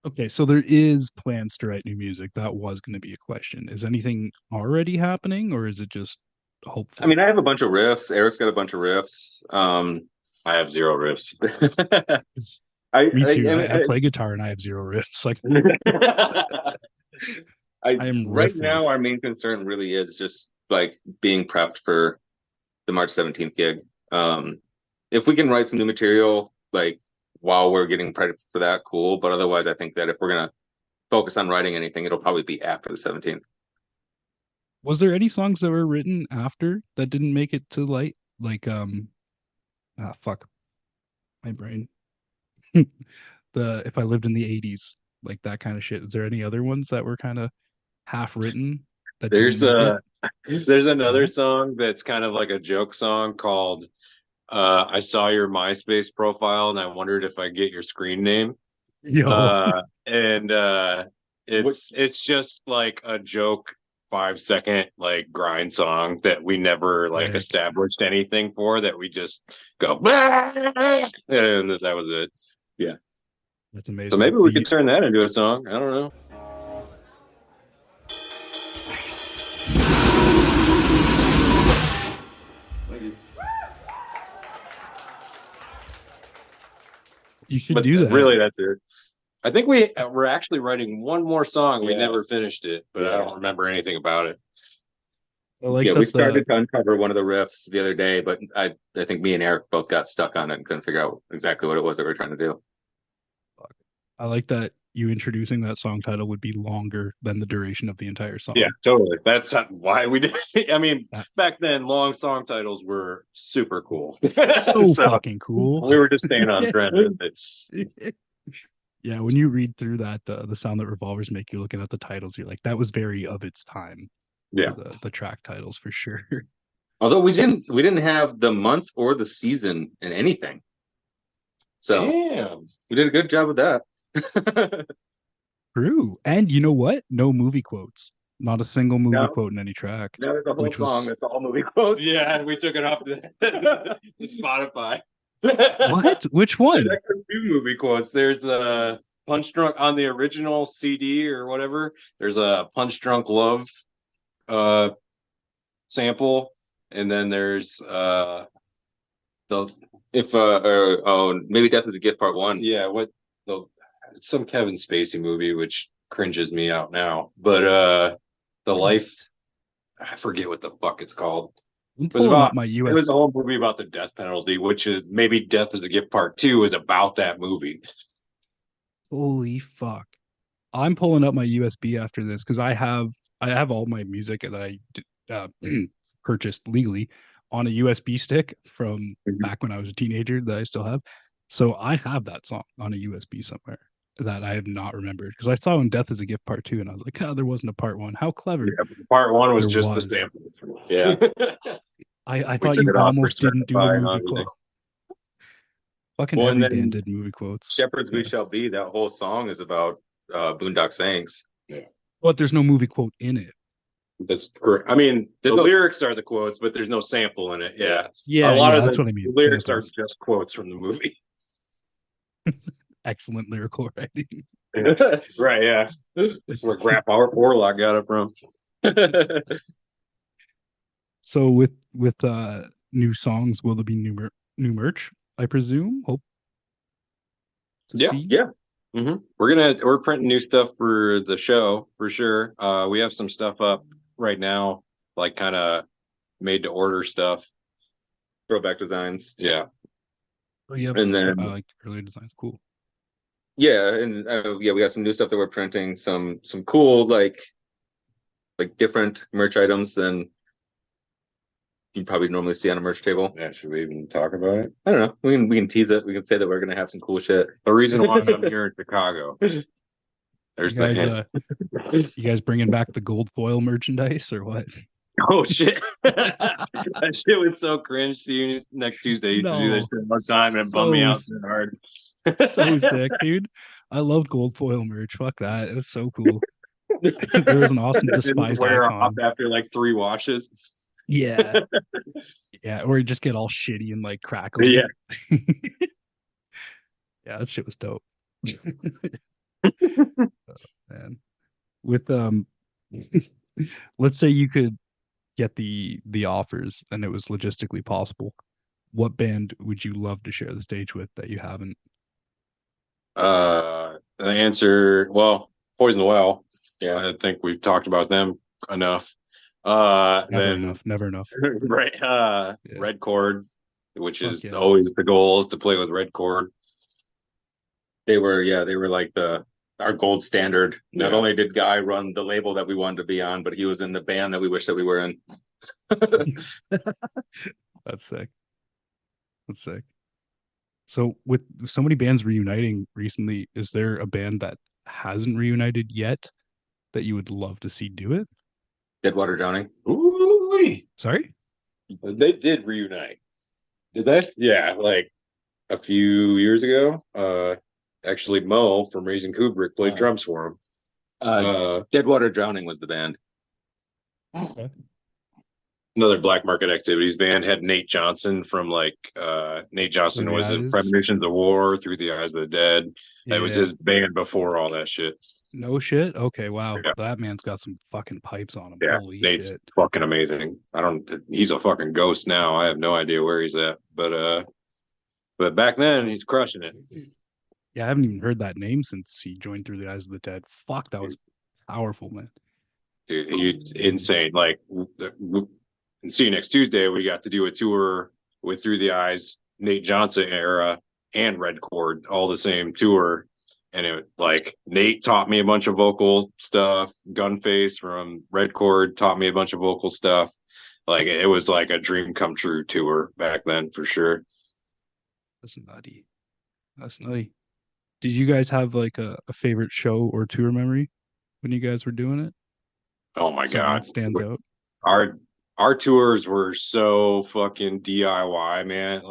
Okay, so there is plans to write new music. That was going to be a question. Is anything already happening, or is it just hopeful? I mean, I have a bunch of riffs. Eric's got a bunch of riffs. I have zero riffs. Me too. I mean, I play guitar and I have zero riffs. Like I am right now, riffless. our main concern really is just like being prepped for the March 17th gig. If we can write some new material, like while we're getting prepped for that, cool. But otherwise, I think that if we're gonna focus on writing anything, it'll probably be after the 17th. Was there any songs that were written after that didn't make it to light? Like fuck my brain. The If I Lived in the 80s, like that kind of shit. Is there any other ones that were kind of half written that There's didn't make there's another Yeah. song that's kind of like a joke song called I saw your MySpace profile and I wondered if I get your screen name. it? Yo, And it's just like a joke 5 second like grind song that we never like Sick. established anything for, that we just go and that was it. Yeah. That's amazing. So maybe we The- could turn that into a song. I don't know. You should But do that. really, that's it. I think we're actually writing one more song. We Yeah. never finished it, but I don't remember anything about it. I like Yeah, that we started to uncover one of the riffs the other day, but I think me and Eric both got stuck on it and couldn't figure out exactly what it was that we were trying to do. I like that you introducing that song title would be longer than the duration of the entire song. Yeah, totally. That's why we did. I mean, That- back then, long song titles were super cool. So fucking cool. We were just staying on trend with it. Yeah, when you read through that, the sound that revolvers make, you're looking at the titles, you're like, that was very of its time. Yeah. For the track titles for sure. Although we didn't have the month or the season in anything. So Damn. we did a good job with that. True. And you know what? No movie quotes. Not a single movie No. quote in any track. Now there's a whole Which was- song that's all movie quotes. Yeah, and we took it off the Spotify. What? Which one? There's actually two movie quotes. There's a Punch Drunk on the original CD or whatever. There's a Punch Drunk Love sample, and then there's the Maybe Death is a Gift Part 1. yeah, it's some Kevin Spacey movie which cringes me out now. But the life, I forget what the fuck it's called. I'm It was pulling up about my it US. was a whole movie about the death penalty, which is maybe Death is a Gift Part 2 is about that movie. Holy fuck. I'm pulling up my USB after this because I have all my music that I purchased legally on a USB stick from back when I was a teenager that I still have. So I have that song on a USB somewhere that I have not remembered because I saw in Death is a Gift Part 2 and I was like, oh, there wasn't a Part 1. How clever. Yeah, Part 1 was There just was. the sample. Yeah. I We thought took you it off for almost didn't do the Spotify and movie everything. quote. Fucking Well, and every then band did movie quotes. Shepherds We Yeah. Shall Be, that whole song is about Boondock Saints. But there's no movie quote in it. That's correct. I mean, There's the no- lyrics are the quotes, but there's no sample in it. Yeah. Yeah, A lot of that's the what I mean. lyrics Samples. are just quotes from the movie. Excellent lyrical writing. Right, yeah. That's where Grap Orlock got it from. So with new songs, will there be new merch? I presume. Hope. To Yeah, see? Yeah. We're printing new stuff for the show for sure. We have some stuff up right now, like kind of made to order stuff. Throwback designs. Yeah. Oh yeah. And then I like earlier designs. Cool. yeah, and we got some new stuff that we're printing, some cool like different merch items than you probably normally see on a merch table. Yeah, should we even talk about it? I don't know. We can tease it. We can say that we're gonna have some cool shit. The reason why I'm here in Chicago. There's You the guys, hint. you guys bringing back the gold foil merchandise or what? Oh shit. That shit was so cringe. See you next Tuesday. You used to do this shit one time and it bummed me out so hard. So sick, dude. I loved gold foil merch. Fuck that. It was so cool. There was an awesome Didn't despised wear off icon. after like 3 washes. Yeah. Yeah. Or just get all shitty and like crackly. Yeah. Yeah, that shit was dope. Man. With let's say you could get the offers and it was logistically possible. What band would you love to share the stage with that you haven't? The answer, well, Poison the Well. Yeah. I think we've talked about them enough. Never Then enough. Never enough. right, Yeah. Red Chord, which Fuck is yeah. always the goal, is to play with Red Chord. They were like our gold standard. Not Yeah. only did Guy run the label that we wanted to be on, but he was in the band that we wish that we were in. That's sick. That's sick. So with so many bands reuniting recently, is there a band that hasn't reunited yet that you would love to see do it? Deadwater Drowning. Ooh, Sorry? they did reunite. Did they? Yeah, like a few years ago. Actually, Mo from Raising Kubrick played drums for him. Deadwater Drowning was the band. Okay. Another Black Market Activities band had Nate Johnson from Nate Johnson Through the was in Eyes. Premonitions of War, Through the Eyes of the Dead. It was Yeah. his band before all that shit. No shit. Okay, wow. Yeah. That man's got some fucking pipes on him. Yeah, Holy Nate's shit. fucking amazing. He's a fucking ghost now. I have no idea where he's at, but back then he's crushing it. Yeah, I haven't even heard that name since he joined Through the Eyes of the Dead. Fuck, that was powerful, man. Dude, he's insane. And see you next Tuesday. We got to do a tour with Through the Eyes, Nate Johnson era, and Red Chord, all the same tour. And Nate taught me a bunch of vocal stuff. Gunface from Red Chord taught me a bunch of vocal stuff. It was like a dream come true tour back then for sure. That's nutty. That's nutty. Did you guys have like a favorite show or tour memory when you guys were doing it? Oh my Something God. that stands out. Our tours were so fucking DIY, man.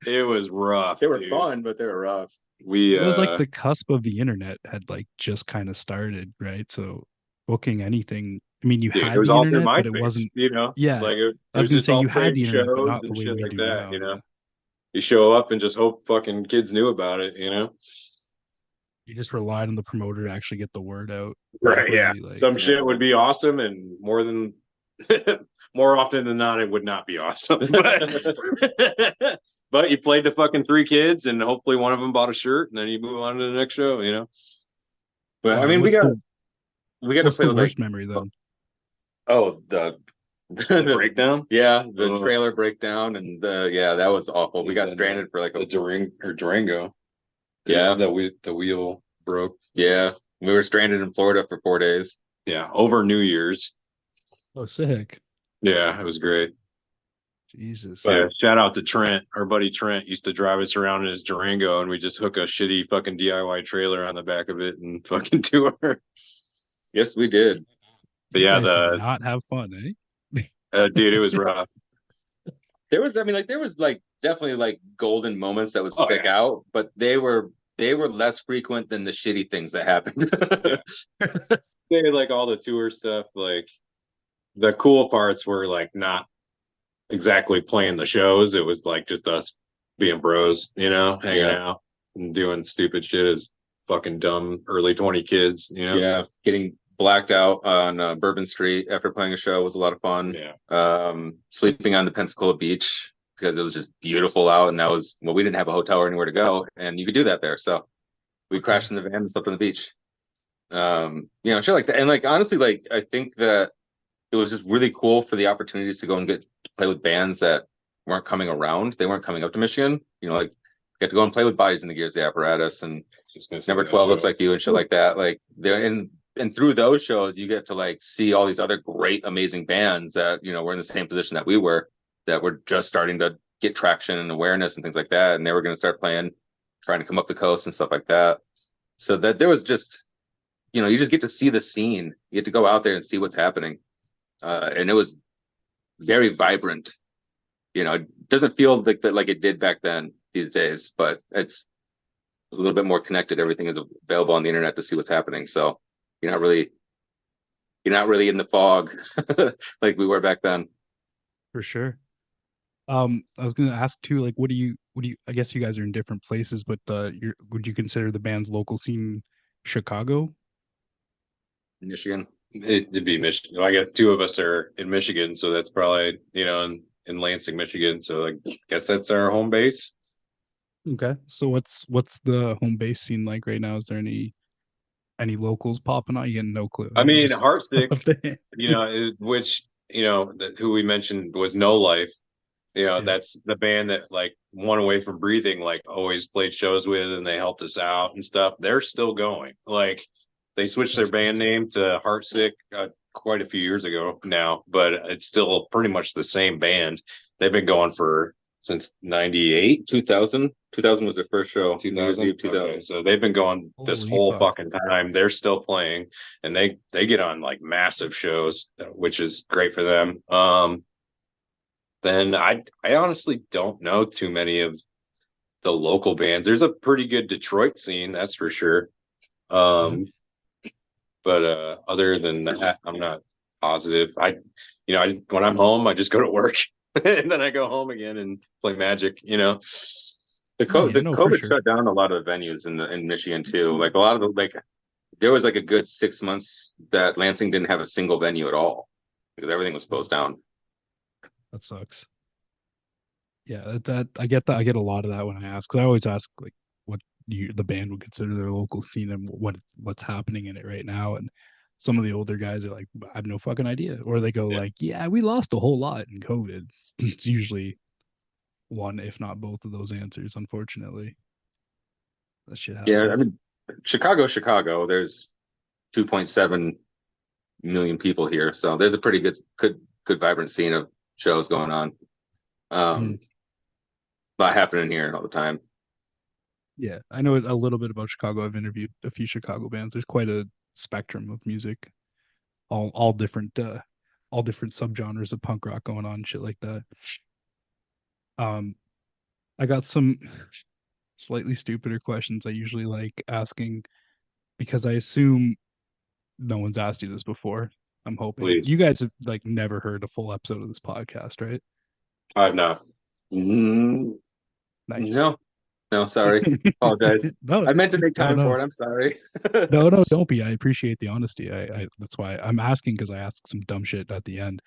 It was rough. They were dude. fun, but they were rough. It was like the cusp of the internet had like just kind of started, right? So booking anything. I mean, you had it was the all through internet, but it MySpace, wasn't. Yeah. I was gonna say you had the internet, but not the way we do now. You show up and just hope fucking kids knew about it, You just relied on the promoter to actually get the word out. Right. Yeah. Properly, Some shit would be awesome, and more often than not, it would not be awesome. But you played the fucking 3 kids, and hopefully one of them bought a shirt, and then you move on to the next show. But I mean, we got to play the worst memory then. Oh, the breakdown. Yeah, the trailer breakdown, and that was awful. We got stranded for like the Durango. Yeah, the wheel broke. Yeah, we were stranded in Florida for 4 days. Yeah, over New Year's. Oh, sick. Yeah, it was great. Jesus. But shout out to Trent. Our buddy Trent used to drive us around in his Durango, and we just hook a shitty fucking DIY trailer on the back of it and fucking tour. Yes, we did. But yeah, did not have fun, eh? Dude, it was rough. There was definitely like golden moments that would stick out, but they were less frequent than the shitty things that happened. They had like all the tour stuff. Like the cool parts were like not exactly playing the shows. It was like just us being bros, hanging out and doing stupid shit as fucking dumb early 20 kids, Yeah, getting blacked out on Bourbon Street after playing a show was a lot of fun. Yeah. Sleeping on the Pensacola beach because it was just beautiful out, and we didn't have a hotel or anywhere to go, and you could do that there. So we crashed in the van and slept on the beach. Shit like that. And like honestly, like I think that it was just really cool for the opportunities to go and get to play with bands that weren't coming around. They weren't coming up to Michigan. Get to go and play with Bodies in the Gears, the Apparatus, and Number 12 Looks Like You and shit like that. Like and through those shows, you get to like see all these other great, amazing bands that were in the same position that we were, that were just starting to get traction and awareness and things like that, and they were going to start playing, trying to come up the coast and stuff like that. So that there was just, you just get to see the scene. You get to go out there and see what's happening, and it was very vibrant. It doesn't feel like it did back then. these days, but it's a little bit more connected. Everything is available on the internet to see what's happening. So you're not really in the fog like we were back then. For sure. I was gonna ask too, like, what do you I guess you guys are in different places, but would you consider the band's local scene Chicago? Michigan. It'd be Michigan. I guess two of us are in Michigan, so that's probably in Lansing, Michigan. So I guess that's our home base. Okay. So what's the home base scene like right now? Is there any locals popping out? You get no clue. I mean, Just Heartsick, which who we mentioned was No Life. Yeah. That's the band that like One Away from Breathing like always played shows with, and they helped us out and stuff. They're still going. Like they switched their band name to Heartsick quite a few years ago now, but it's still pretty much the same band. They've been going since 98. 2000 was their first show. 2000. 2000. Okay, so they've been going this Holy whole fuck. fucking time. They're still playing, and they get on like massive shows, which is great for them. Then I honestly don't know too many of the local bands. There's a pretty good Detroit scene, that's for sure. But other than that, I'm not positive. When I'm home, I just go to work and then I go home again and play Magic. The COVID sure. shut down a lot of venues in Michigan too. Like a lot of there was like a good 6 months that Lansing didn't have a single venue at all because everything was closed down. That sucks. Yeah, that I get that. I get a lot of that when I ask, because I always ask like what the band would consider their local scene and what's happening in it right now. And some of the older guys are like, I have no fucking idea, or they go like, yeah, we lost a whole lot in COVID. It's usually one, if not both of those answers. Unfortunately, that shit happens. Yeah, I mean, Chicago. There's 2.7 million people here, so there's a pretty good vibrant scene of shows going on. Lot happening here all the time. Yeah, I know a little bit about Chicago. I've interviewed a few Chicago bands. There's quite a spectrum of music, all different subgenres of punk rock going on, shit like that. I got some slightly stupider questions I usually like asking, because I assume no one's asked you this before. I'm hoping. Please. You guys have like never heard a full episode of this podcast, right? I've not. Nice. No, sorry. Apologize. No, I meant to make time no. for it. I'm sorry. No, don't be. I appreciate the honesty. I that's why I'm asking, because I asked some dumb shit at the end.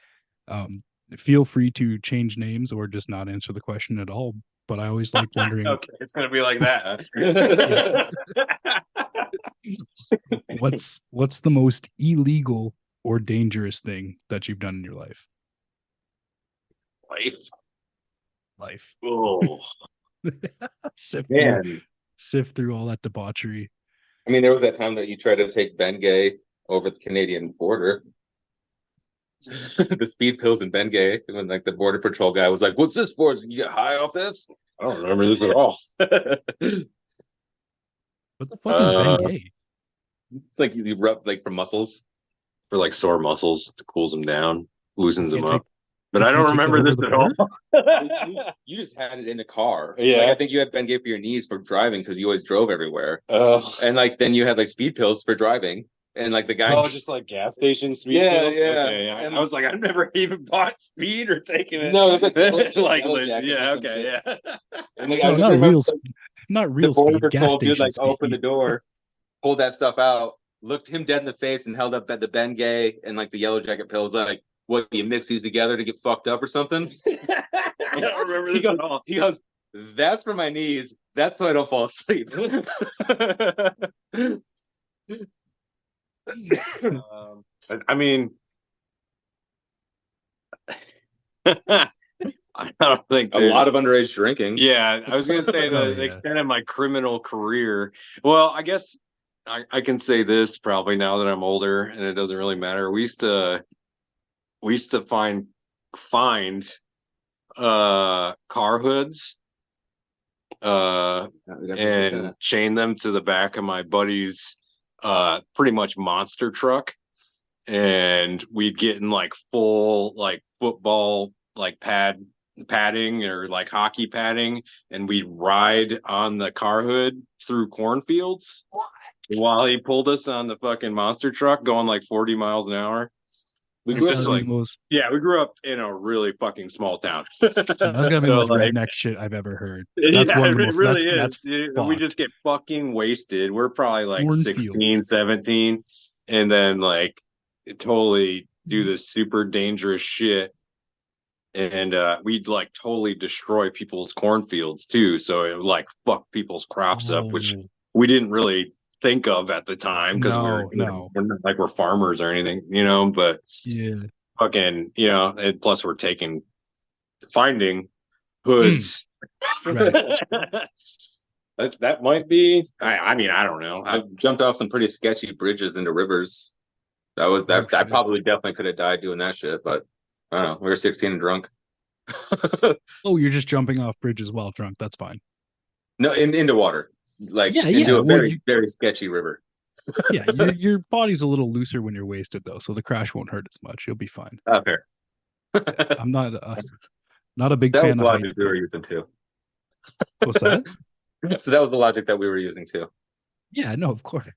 Feel free to change names or just not answer the question at all. But I always like wondering. Okay, it's gonna be like that. What's the most illegal or dangerous thing that you've done in your life? Life. Oh Sift through all that debauchery. I mean, there was that time that you tried to take Bengay over the Canadian border. The speed pills in Bengay, when like the border patrol guy was like, "What's this for? Did you get high off this?" I don't remember this at all. What the fuck is Bengay? Like you rub like for muscles. For like sore muscles, it cools them down, loosens them Can't up. But I don't remember this at all. You just had it in the car. Yeah. Like, I think you had Bengay for your knees for driving because you always drove everywhere. Oh, And like then you had like speed pills for driving. And like the guy just like gas station speed Yeah, pills? yeah. Okay, And- I was like, I've never even bought speed or taken it. No, it's like like Yellow Jackets or yeah, some okay, shit. yeah. and like, No, I just not remember real, the not real border speed. Gas patrol dude station like opened the speed. door, pulled that stuff out, looked him dead in the face, and held up the Bengay and like the Yellow Jacket pills. Like, what, you mix these together to get fucked up or something? I don't remember He this at all. goes, "That's for my knees. That's so I don't fall asleep." I mean, I don't think A lot of underage drinking. Yeah, I was gonna say Oh, the yeah. extent of my criminal career. Well, I guess I can say this probably now that I'm older and it doesn't really matter. We used to find car hoods and chain them to the back of my buddy's pretty much monster truck, and we'd get in like full like football like pad padding or like hockey padding, and we'd ride on the car hood through cornfields while he pulled us on the fucking monster truck going like 40 miles an hour. We That's grew gotta up be like, the most. yeah, we grew up in a really fucking small town. That's gotta be the So, most like, redneck shit I've ever heard. That's yeah, one of the it most. really That's is. Dude. We fucked. just get fucking wasted. We're probably like Cornfields. 16, 17, and then like totally do this super dangerous shit. And we'd like totally destroy people's cornfields too. So it would like fuck people's crops up, which Oh, we didn't really think of at the time because no. we're not like we're farmers or anything, you know, but Yeah. fucking, you know, and plus we're finding hoods. Right. That might be. I mean, I don't know. I jumped off some pretty sketchy bridges into rivers. That was that. I shit. probably definitely could have died doing that shit, but I don't know. We were 16 and drunk. Oh, you're just jumping off bridges while drunk. That's fine. No, into water, like Yeah, into yeah. a Well, very very sketchy river. Yeah, your body's a little looser when you're wasted though, so the crash won't hurt as much. You'll be fine. Oh, fair. I'm not a big That was fan the of logic heights. we were using too. What's that? So that was the logic that we were using too. Yeah, no, of course.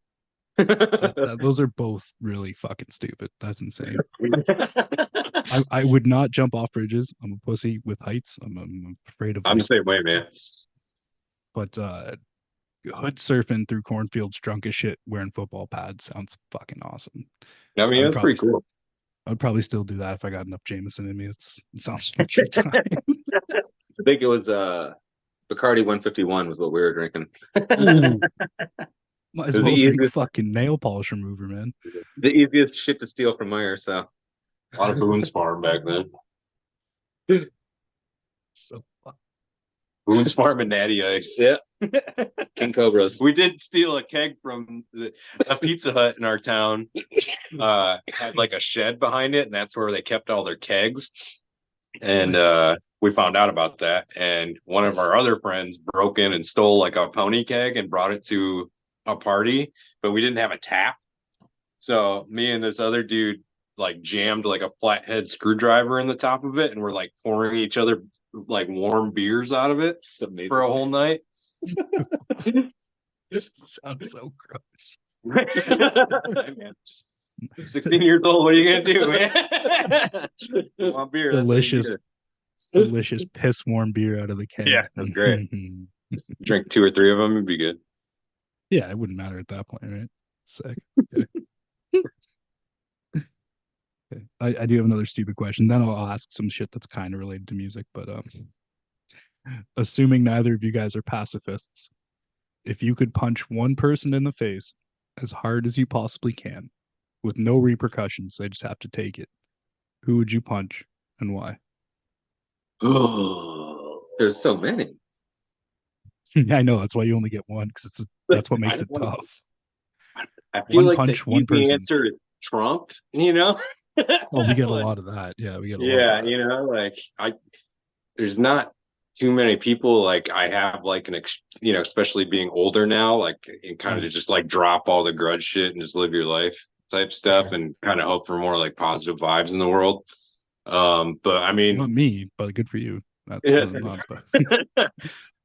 Those are both really fucking stupid. That's insane. I would not jump off bridges. I'm a pussy with heights. I'm afraid of I'm the heights. same way, man. But hood surfing through cornfields drunk as shit wearing football pads sounds fucking awesome. I mean, I'd it's pretty probably cool. I'd probably still do that if I got enough Jameson in me. It sounds like a good time. I think it was Bacardi 151 was what we were drinking. Ooh. Might as It was well the drink easiest- fucking nail polish remover, man. The easiest shit to steal from Meyer. So A lot of Boone's Farm back then. So Boone's Farm and Natty Ice. yeah, King Cobras. We did steal a keg from a Pizza Hut in our town. Had like a shed behind it, and that's where they kept all their kegs. And we found out about that. And one of our other friends broke in and stole like a pony keg and brought it to a party, but we didn't have a tap. So me and this other dude like jammed like a flathead screwdriver in the top of it, and we're like pouring each other like warm beers out of it for a whole night. sounds so gross. Man, 16 years old, what are you gonna do, man? You want beer? That's what you Delicious, do. delicious piss warm beer out of the can. Yeah, that's great. Drink 2 or 3 of them, it'd be good. Yeah, it wouldn't matter at that point, right? Sick. Okay. Okay. I do have another stupid question. Then I'll ask some shit that's kind of related to music. But assuming neither of you guys are pacifists, if you could punch one person in the face as hard as you possibly can, with no repercussions, they just have to take it, who would you punch and why? Oh, there's so many. I know that's why you only get one because that's what makes it tough. I feel One like punch, the one easy person. answer is Trump, you know? Oh, we get a Like, lot of that. Yeah, we get a lot. yeah, Of that. you know, like there's not too many people like I have like you know, especially being older now, like and kind of just like drop all the grudge shit and just live your life type stuff Sure. and kind of hope for more like positive vibes in the world. But I mean, Not me, but good for you. That's Yeah. not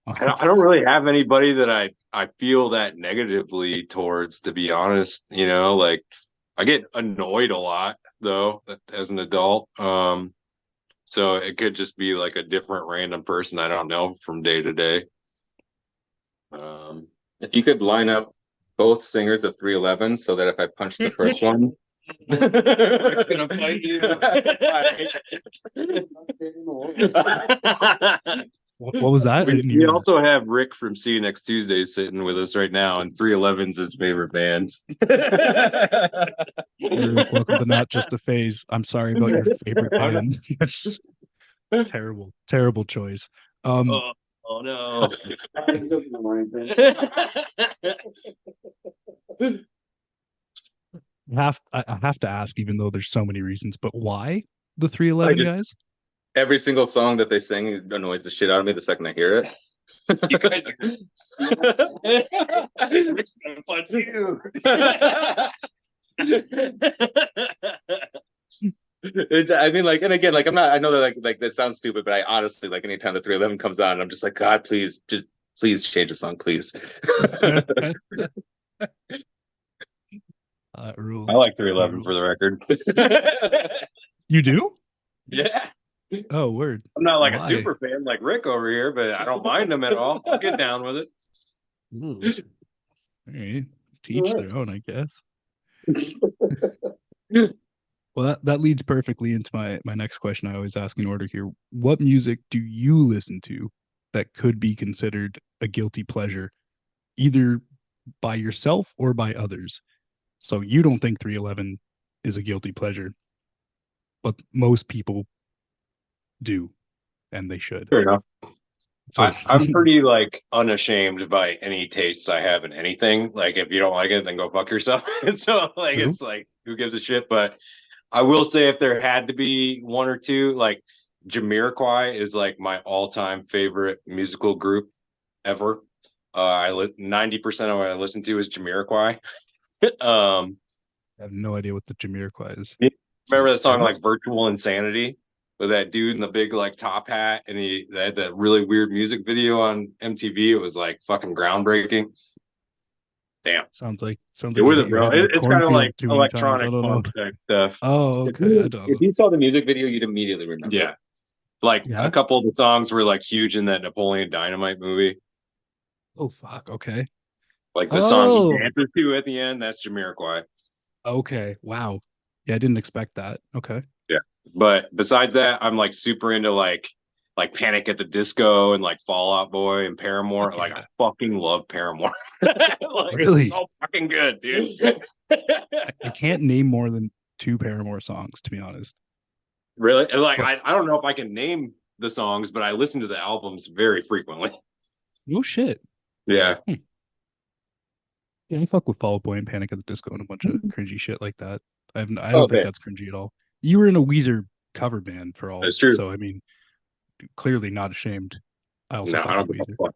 I don't really have anybody that I feel that negatively towards, to be honest. You know, like I get annoyed a lot though as an adult. So it could just be like a different random person I don't know from day to day. If you could line up both singers of 311 so that if I punch the first one, I'm gonna fight you. what was that? I didn't We hear that. also have Rick from See You Next Tuesday sitting with us right now, and 311's his favorite band. Eric, welcome to Not Just a Phase. I'm sorry about your favorite band. That's terrible, terrible choice. Oh no. I have to ask, even though there's so many reasons, but why the 311 guys? every single song that they sing annoys the shit out of me the second I hear it. You guys are Rick's gonna punch you. I mean, like, and again, like, I'm not. I know that like that sounds stupid, but I honestly like anytime the 311 comes on, I'm just like, God, please, just please change the song, please. Rules. I like 311 Rules. for the record. You do? Yeah. Oh, word. I'm not like a Why? super fan like Rick over here, but I don't mind them at all. I'll get down with it. Ooh. All right. Teach their own, I guess. Well, that leads perfectly into my next question I always ask in order here. What music do you listen to that could be considered a guilty pleasure, either by yourself or by others? So you don't think 311 is a guilty pleasure, but most people do, and they should. Fair enough. So I'm pretty like unashamed by any tastes I have in anything. Like if you don't like it, then go fuck yourself. So like True. it's like who gives a shit? But I will say if there had to be one or two, like Jamiroquai is like my all-time favorite musical group ever. 90% of what I listen to is Jamiroquai. I have no idea what the Jamiroquai is. Remember the song Famous? like Virtual Insanity with that dude in the big like top hat and they had that really weird music video on MTV. It was like fucking groundbreaking. Damn. Sounds like It you with hit it, your bro. head in a It's kind of cornfield like too many times. I electronic don't know. funk type stuff. Oh, If okay. you, I don't if know. you saw the music video, you'd immediately remember. Yeah. Like Yeah. a couple of the songs were like huge in that Napoleon Dynamite movie. Oh fuck. Okay. Like the song he Oh. dances to at the end, that's Jamiroquai. Okay. Wow. Yeah, I didn't expect that. Okay. Yeah. But besides that, I'm like super into like Panic at the Disco and like Fall Out Boy and Paramore. Heck Like yeah. I fucking love Paramore. Like Really? so fucking good, dude. I can't name more than two Paramore songs, to be honest. Really? And like But I don't know if I can name the songs, but I listen to the albums very frequently. no shit. Yeah. Yeah, I fuck with Fall Out Boy and Panic at the Disco and a bunch of cringy shit like that. I don't think Okay. that's cringy at all. You were in a Weezer cover band for all, That's true. so I mean, clearly not ashamed. I also No, I fuck don't with give Weezer.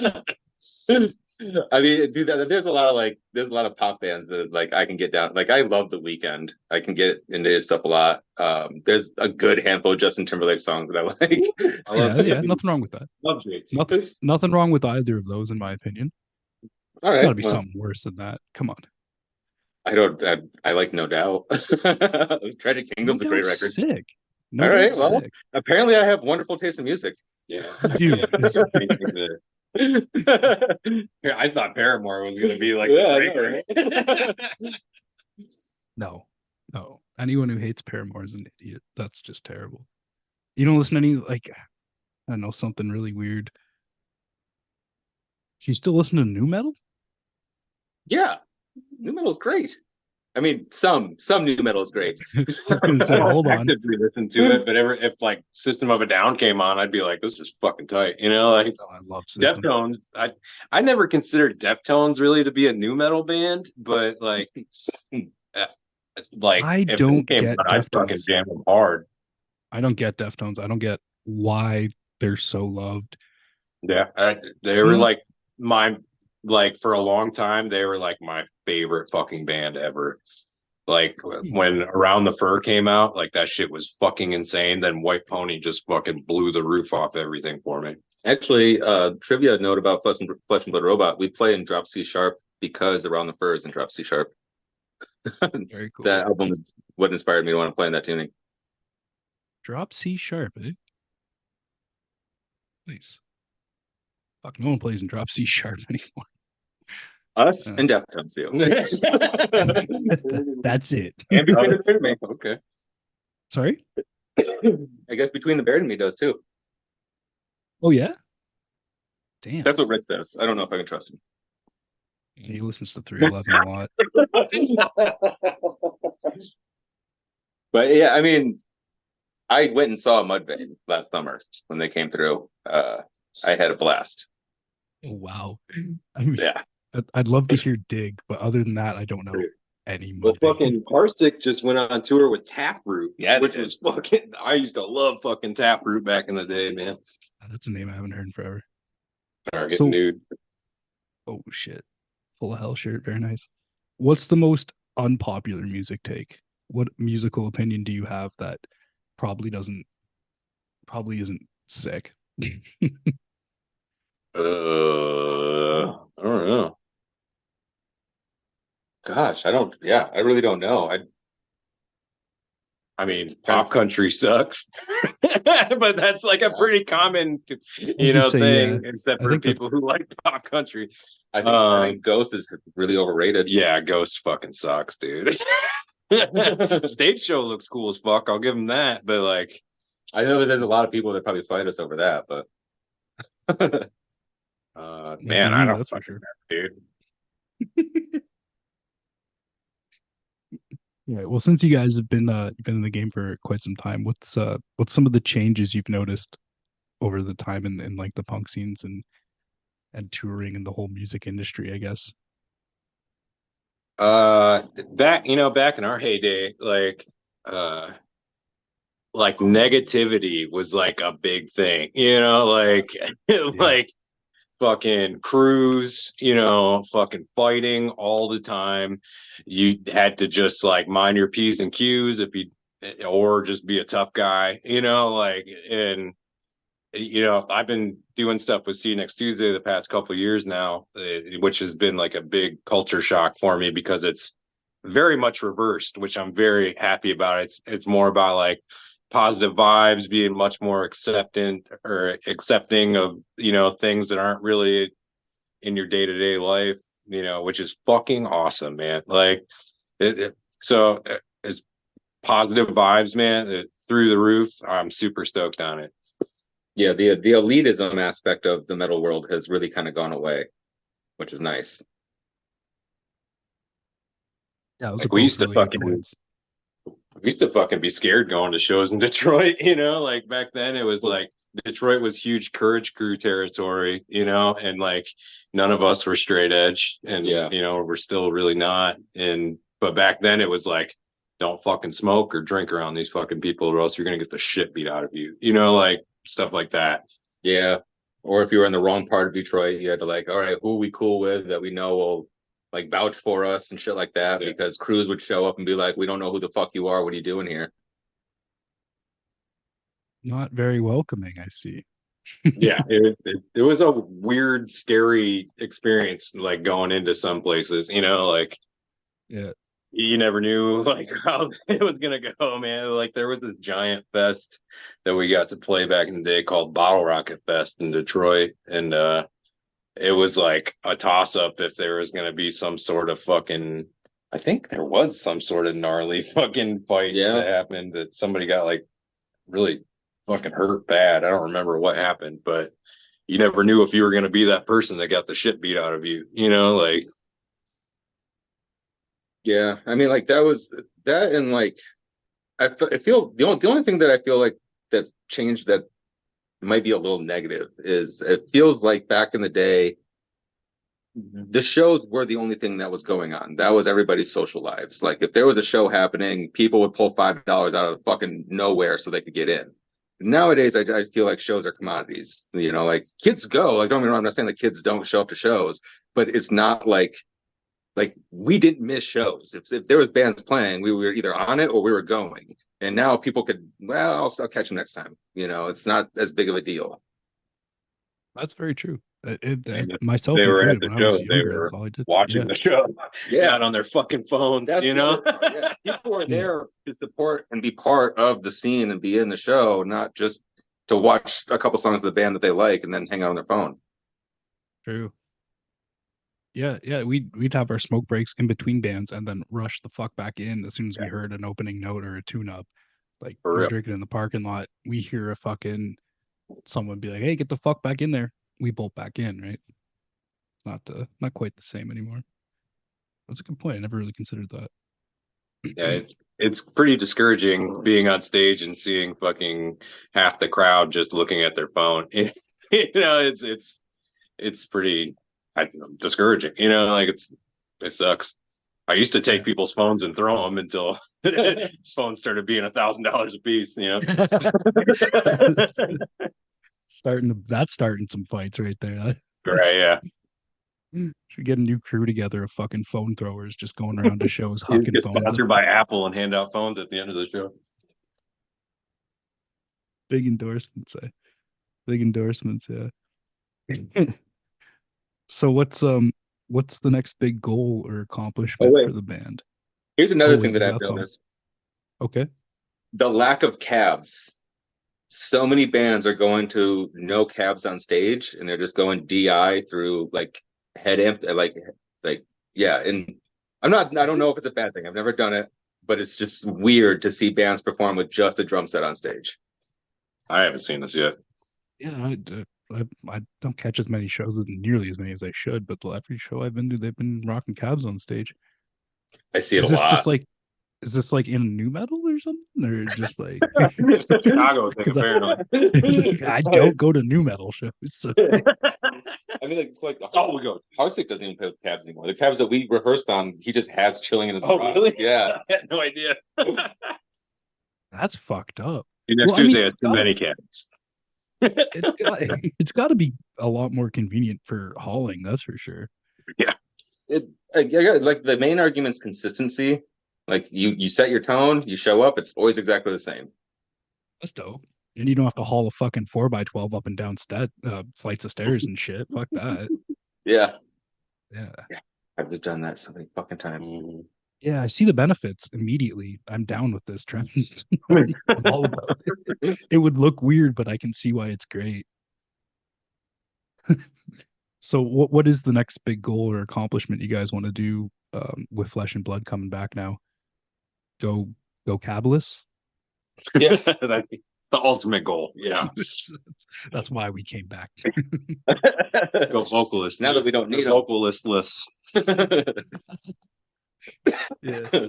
a fuck. I mean, dude, there's a lot of pop bands that like I can get down. Like I love The Weeknd. I can get into his stuff a lot. There's a good handful of Justin Timberlake songs that I like. I love Yeah, nothing wrong with that. Love JT. Nothing wrong with either of those, in my opinion. All It's got to right, be well, something worse than that. Come on. I like No Doubt. Tragic No Kingdom's a great Doubt's record. sick. No All right, Doubt's well, sick. apparently I have wonderful taste in music. Yeah. You do. Yeah, I thought Paramore was gonna be like Yeah, the I know, breaker. No. Anyone who hates Paramore is an idiot. That's just terrible. You don't listen to any, like, I don't know, something really weird. Do you still listen to new metal? Yeah, new metal's great. I mean, some new metal is great. I was gonna say, hold on. Actively listen to it, but if like System of a Down came on, I'd be like, this is fucking tight. You know, like Oh, I love System. Deftones. I never considered Deftones really to be a new metal band, but like I if don't they came get on, I'd fucking Deftones. jam them hard. I don't get Deftones. I don't get why they're so loved. Yeah, they were like for a long time they were like my favorite fucking band ever. Like when Around the Fur came out, like that shit was fucking insane. Then White Pony just fucking blew the roof off everything for me. Actually, trivia note about Flesh and Blood Robot. We play in drop C sharp because Around the Fur is in drop C sharp. Very cool. That album is what inspired me to want to play in that tuning. Drop C sharp, eh? Nice. Fuck, no one plays in drop C sharp anymore. Us and Deftones do. That's it. And Between the Bear and Me. Okay. Sorry? I guess Between the Bear and Me does too. Oh yeah? Damn. That's what Rick says. I don't know if I can trust him. He listens to 311 a lot. But yeah, I mean, I went and saw Mudvayne last summer when they came through. I had a blast. Oh, wow. I mean, Yeah. I'd love to hear Dig, but other than that, I don't know any Well, Mudvayne. fucking Parsec just went on tour with Taproot, Yeah, which was fucking. I used to love fucking Taproot back in the day, man. That's a name I haven't heard in forever. Target So- nude. Oh shit. Full of Hell shirt. Very nice. What's the most unpopular music take what musical opinion do you have that probably isn't sick? I don't know. Gosh, I really don't know. I mean, pop country sucks, but that's like a pretty common, thing, except for people who like pop country. I think Ghost is really overrated. Yeah, Ghost fucking sucks, dude. Stage show looks cool as fuck. I'll give them that, but like, I know that there's a lot of people that probably fight us over that, but man, I don't that's for sure, dude. Yeah, well, since you guys have been in the game for quite some time, what's some of the changes you've noticed over the time in like the punk scenes and touring and the whole music industry, I guess? Back in our heyday, like negativity was like a big thing, like fucking crews, fucking fighting all the time. You had to just like mind your P's and Q's or just be a tough guy, and I've been doing stuff with See Next Tuesday the past couple of years now, which has been like a big culture shock for me because it's very much reversed, which I'm very happy about. It's more about like positive vibes, being much more accepting of things that aren't really in your day-to-day life, which is fucking awesome, man. Like it's positive vibes, man, through the roof. I'm super stoked on it. Yeah, the elitism aspect of the metal world has really kind of gone away, which is nice. Yeah, like we used to fucking be scared going to shows in Detroit, like back then it was like Detroit was huge Courage Crew territory, and like none of us were straight edge, and we're still really not. But back then it was like, don't fucking smoke or drink around these fucking people, or else you're gonna get the shit beat out of you, like stuff like that. Yeah. Or if you were in the wrong part of Detroit, you had to like, all right, who are we cool with that we know will like vouch for us and shit like that, because crews would show up and be like, we don't know who the fuck you are. What are you doing here? Not very welcoming, I see. Yeah, it was a weird, scary experience, like going into some places, like Yeah, you never knew like how it was gonna go, man. Like there was this giant fest that we got to play back in the day called Bottle Rocket Fest in Detroit, and it was like a toss up if there was gonna be some sort of fucking. I think there was some sort of gnarly fucking fight that happened, that somebody got like really fucking hurt bad. I don't remember what happened, but you never knew if you were gonna be that person that got the shit beat out of you, like. Yeah, I mean, like that was that, and like I feel the only thing that I feel like that's changed that might be a little negative is it feels like back in the day, the shows were the only thing that was going on. That was everybody's social lives. Like if there was a show happening, people would pull $5 out of fucking nowhere so they could get in. Nowadays, I feel like shows are commodities. Like kids go. Like don't get me wrong, I'm not saying that kids don't show up to shows, but it's not like we didn't miss shows. If there was bands playing, we were either on it or we were going. And now people could, well, I'll catch them next time. It's not as big of a deal. that's very true. Myself they were included, at the when I was show, they younger, were that's all I did. watching the show, not on their fucking phones. People are there to support and be part of the scene and be in the show, not just to watch a couple songs of the band that they like and then hang out on their phone. True. Yeah, we'd have our smoke breaks in between bands and then rush the fuck back in as soon as we heard an opening note or a tune-up. Like we're drinking in the parking lot, we hear a fucking someone be like, "Hey, get the fuck back in there." We bolt back in, right? Not quite the same anymore. That's a good point. I never really considered that. Yeah, it's pretty discouraging being on stage and seeing fucking half the crowd just looking at their phone. It's pretty discouraging. Like it sucks. I used to take people's phones and throw them until phones started being $1,000 a piece. Starting some fights right there. Right? Yeah. Should get a new crew together of fucking phone throwers just going around to shows hucking Get phones. sponsored by Apple and hand out phones at the end of the show. Big endorsements. Big endorsements. Yeah. So what's the next big goal or accomplishment wait. for the band? Here's another Oh, thing wait, that you I've got some. noticed: Okay. the lack of cabs. So many bands are going to no cabs on stage, and they're just going DI through like head amp, like yeah. And I don't know if it's a bad thing. I've never done it, but it's just weird to see bands perform with just a drum set on stage. I haven't seen this yet. Yeah, I don't catch as many shows, nearly as many as I should, but every show I've been to, they've been rocking cabs on stage. I see it Is a this lot. just like, is this like in new metal or something, or just like Chicago thing, 'Cause apparently. I don't go to new metal shows, so I mean, like it's like Oh, we go. Harsick doesn't even play with cabs anymore. The cabs that we rehearsed on, he just has chilling in his. Oh, garage. really? Yeah. I had no idea. that's fucked up. Next Well, I mean, Tuesday has it's too gotta- many cats. It's got to be a lot more convenient for hauling, that's for sure. Like the main argument's consistency. Like you set your tone, you show up, it's always exactly the same. That's dope. And you don't have to haul a fucking 4x12 up and down flights of stairs and shit. Fuck that. Yeah. Yeah. I've done that so many fucking times. Mm-hmm. Yeah, I see the benefits immediately. I'm down with this trend. I'm all about it. It would look weird, but I can see why it's great. So what is the next big goal or accomplishment you guys want to do with Flesh and Blood coming back now? Go cabless? Yeah, that's the ultimate goal. Yeah, That's why we came back. go vocalist. Now that we don't need a vocalist list. Yeah.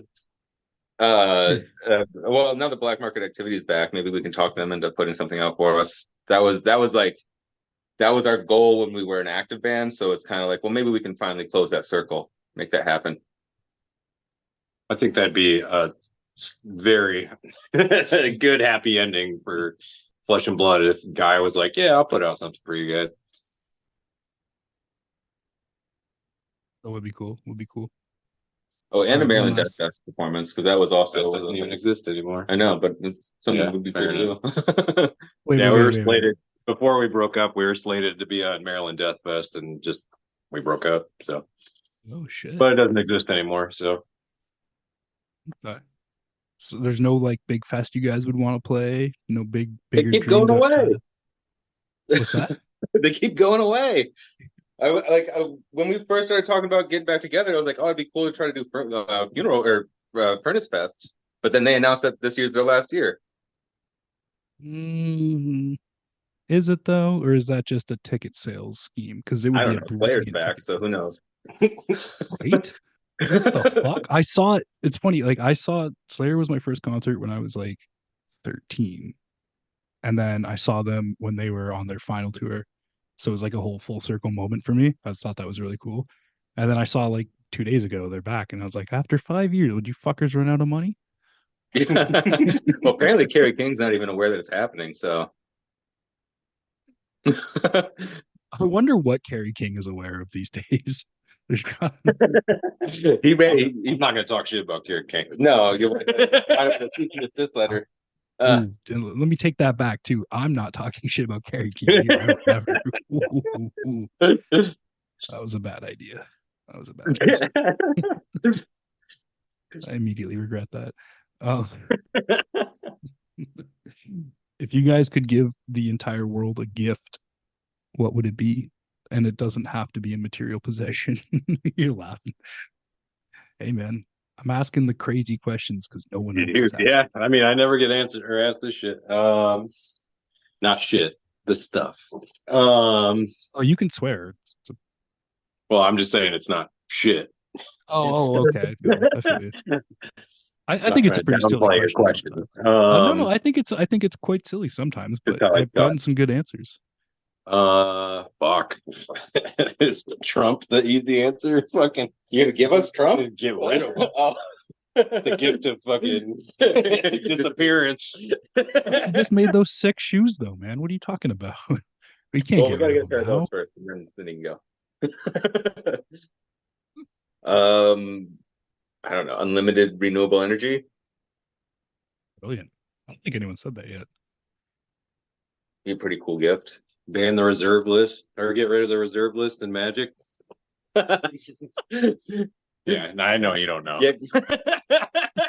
Well, now the black market activity is back. Maybe we can talk them into putting something out for us. That was our goal when we were an active band. So it's kind of like, well, maybe we can finally close that circle, make that happen. I think that'd be a very good happy ending for Flesh and Blood if Guy was like, yeah, I'll put out something for you guys. That would be cool. Would be cool. Oh, and the Alright, Maryland one Death last- Fest performance, because that was also That doesn't even exist anymore. I know, but it's something Yeah, that would be fair cool to do. Wait, Yeah, wait, we were wait, wait. slated before we broke up. We were slated to be at Maryland Death Fest, and just we broke up. So, Oh shit. but it doesn't exist anymore. So, Okay. So there's no like big fest you guys would want to play? No They bigger keep going dreams outside away. of- What's that? They keep going away. When we first started talking about getting back together, I was like, oh, it'd be cool to try to do funeral or Furnace Fest. But then they announced that this year's their last year. Is it though, or is that just a ticket sales scheme? Because it would I be don't a know. Slayer's brilliant back, ticket so who sales. knows? Right? What the fuck? I saw it. It's funny. Like I saw Slayer was my first concert when I was like 13, and then I saw them when they were on their final tour. So it was like a whole full circle moment for me. I just thought that was really cool. And then I saw like 2 days ago they're back, and I was like, after 5 years, would you fuckers run out of money? Well, apparently Kerry King's not even aware that it's happening. So I wonder what Kerry King is aware of these days. There's got he's I'm not going to talk shit about Kerry King. no, you're right. Teach you this letter. Ooh, and let me take that back too. I'm not talking shit about Kerry King either. I would never. Ooh. That was a bad idea. That was a bad choice. I immediately regret that. If you guys could give the entire world a gift, what would it be? And it doesn't have to be a material possession. You're laughing. Hey man, I'm asking the crazy questions because no one else is asking. Yeah, I mean, I never get answered or asked this shit. Not shit, the stuff. Oh, you can swear. Well, I'm just saying it's not shit. Okay. Good. I feel you. I think it's a pretty silly question. No, I think it's quite silly sometimes, but I've gotten some good answers. Fuck. Is Trump the easy answer? Fucking, You gonna give us Trump? get rid of him. Oh. The gift of fucking disappearance. You just made those sick shoes, though, man. What are you talking about? We can't Well, we get gotta rid get of a pair them of now. those first, and then you can go. I don't know, unlimited renewable energy. Brilliant. I don't think anyone said that yet. Be a pretty cool gift. Ban the reserve list or get rid of the reserve list in Magic. Yeah, I know you don't know. Yeah.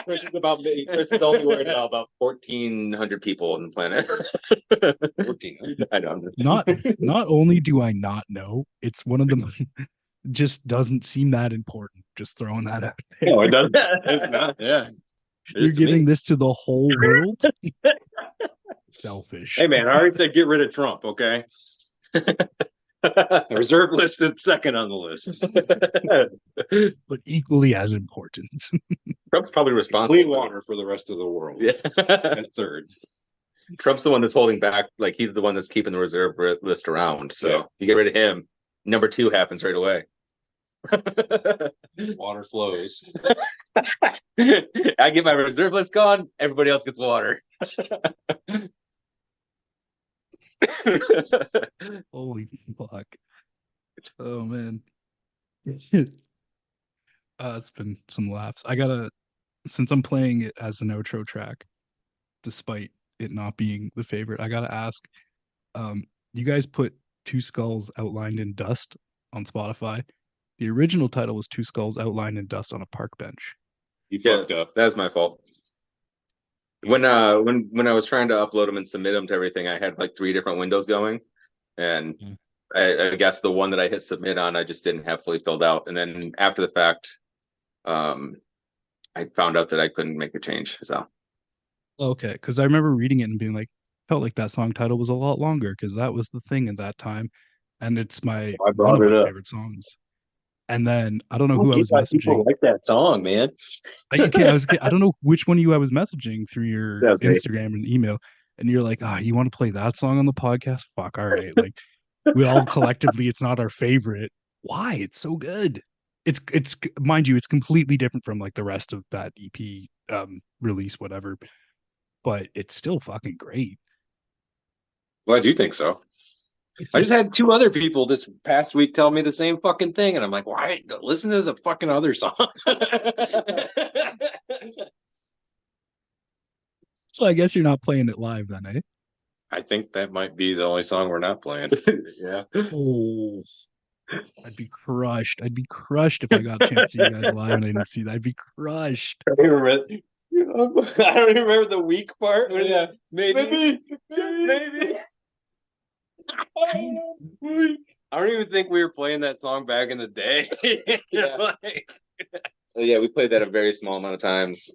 Chris is only worried about 1,400 people on the planet. 1,400. I don't know. Not only do I not know, it's one of them just doesn't seem that important. Just throwing that out there. No, it doesn't. It's not. Yeah. You're giving this to the whole world? Selfish. Hey man, I already said get rid of Trump, okay? The reserve list is second on the list. But equally as important. Trump's probably responsible. Clean water for the rest of the world. Yeah. That's third. Trump's the one that's holding back, like he's the one that's keeping the reserve list around. So Yeah. you get rid of him, number 2 happens right away. Water flows. I get my reserve list gone, everybody else gets water. Holy fuck. Oh man. It's been some laughs. Since I'm playing it as an outro track, despite it not being the favorite, I gotta ask, you guys put Two Skulls Outlined in Dust on Spotify. The original title was Two Skulls Outlined in Dust on a Park Bench. You fucked up. That's my fault. When I was trying to upload them and submit them to everything, I had like 3 different windows going, and I guess the one that I hit submit on, I just didn't have fully filled out. And then after the fact, I found out that I couldn't make a change. So Okay, because I remember reading it and being like, felt like that song title was a lot longer because that was the thing at that time, and it's I one brought of it my up. favorite songs. And then I don't know who I was messaging. Like that song, man. I don't know which one of you I was messaging through your That's me. Instagram and email, and you're like, you want to play that song on the podcast? Fuck, all right. Like, we all collectively, it's not our favorite. Why? It's so good. It's mind you, it's completely different from like the rest of that EP release, whatever. But it's still fucking great. Glad you think so. I just had 2 other people this past week tell me the same fucking thing, and I'm like, why? Listen to the fucking other song. So I guess you're not playing it live then, eh? I think that might be the only song we're not playing. Yeah. Oh, I'd be crushed. I'd be crushed if I got a chance to see you guys live and I didn't see that. I'd be crushed. I don't even remember the week part. Yeah, maybe. I don't even think we were playing that song back in the day. Yeah. Yeah, we played that a very small amount of times.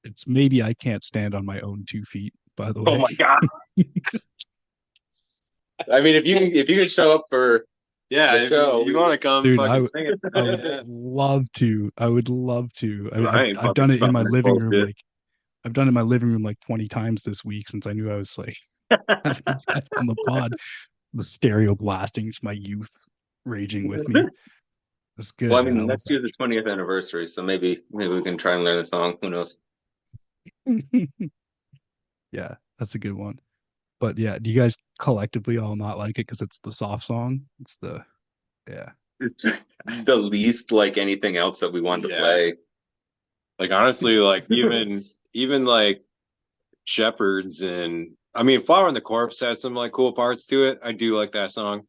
It's maybe I can't stand on my own 2 feet, by the way. Oh my god. I mean, if you can show up for Yeah, the show, if you want to come Dude, fucking sing it. I would love to. I would love to. I ain't I've done it in my fucking living close, room. dude. Like, I've done it in my living room like 20 times this week since I knew I was like on the pod. The stereo blasting, just my youth raging with me. It's good. Well, I man. mean, love next year's the 20th anniversary, so maybe we can try and learn the song. Who knows? that. Yeah, that's a good one. But yeah, do you guys collectively all not like it because it's the soft song? It's the It's the least like anything else that we wanted to Yeah. play. Like honestly, like even like Shepherds and I mean Flower and the Corpse has some like cool parts to it. I do like that song.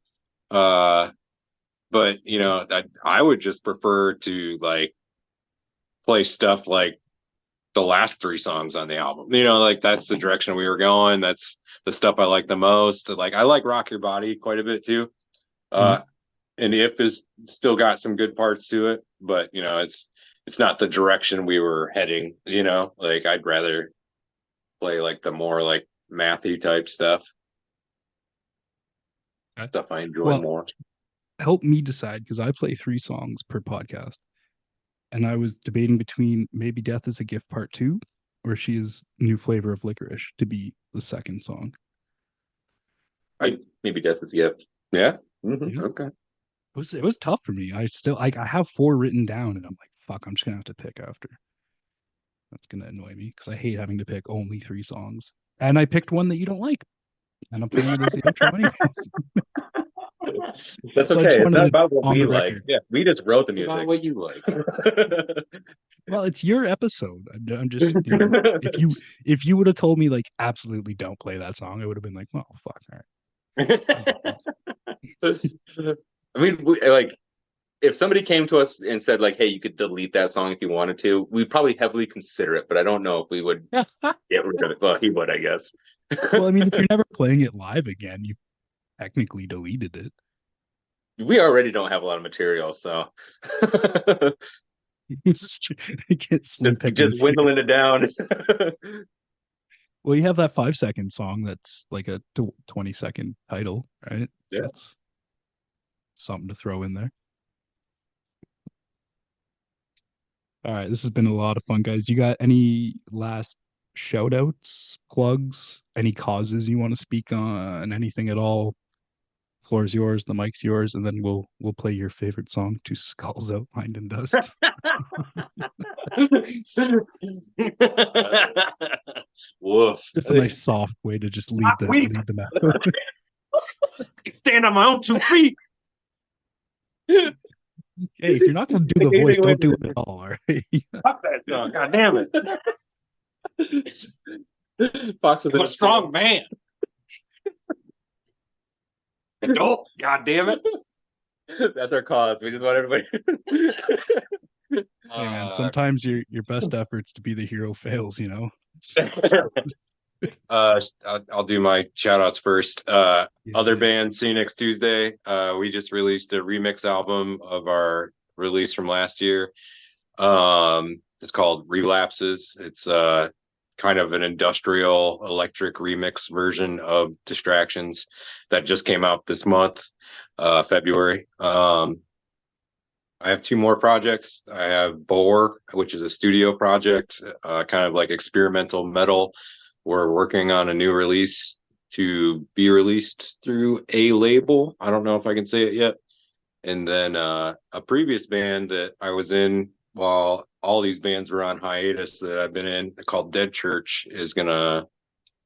But you know, that I would just prefer to like play stuff like the last 3 songs on the album. You know, like that's the direction we were going. That's the stuff I like the most. Like I like Rock Your Body quite a bit too. And If is still got some good parts to it, but you know, it's not the direction we were heading, you know. Like I'd rather play like the more like mathy type stuff. Okay. Stuff I enjoy Well, more. help me decide because I play 3 songs per podcast. And I was debating between maybe Death is a Gift Part 2 or She is New Flavor of Licorice to be the second song. Maybe Death is a Gift. Yeah. Yeah. Okay. It was tough for me. I have 4 written down and I'm like, fuck, I'm just gonna have to pick after. That's gonna annoy me because I hate having to pick only 3 songs. And I picked one that you don't like. And I'm playing it as the outro anyways. That's So I okay. just It's wanted not to about what on we the like. record. Yeah, we just wrote the It's about music. what you like. Well, it's your episode. I'm just, if you would have told me like absolutely don't play that song, I would have been like, well, fuck, all right. I mean, like, if somebody came to us and said like, "Hey, you could delete that song if you wanted to," we'd probably heavily consider it. But I don't know if we would get rid of it. Well, he would, I guess. Well, I mean, if you're never playing it live again, you technically deleted it. We already don't have a lot of material, so Get Slim just Pickens. dwindling it down. Well, you have that 5-second song that's like a 20-second title, right? So Yeah. that's something to throw in there. All right, this has been a lot of fun, guys. You got any last shout outs, plugs, any causes you want to speak on, anything at all? Floor is yours, the mic's yours, and then we'll play your favorite song, Two Skulls Outlined in Dust. Woof. Just a nice soft way to just lead them out. Stand on my own 2 feet. Hey, if you're not gonna do the voice, don't do it at all. All right. Fuck that song. God damn it. Fox with I'm a strong man. Adult. God damn it. That's our cause. We just want everybody. Hey, man, sometimes your best efforts to be the hero fails, you know. I'll do my shout outs first. Other band, see you next Tuesday. We just released a remix album of our release from last year. It's called Relapses. It's kind of an industrial electric remix version of Distractions that just came out this month, February. I have 2 more projects. I have Bore, which is a studio project, kind of like experimental metal. We're working on a new release to be released through a label. I don't know if I can say it yet. And then a previous band that I was in while all these bands were on hiatus that I've been in, called Dead Church, is gonna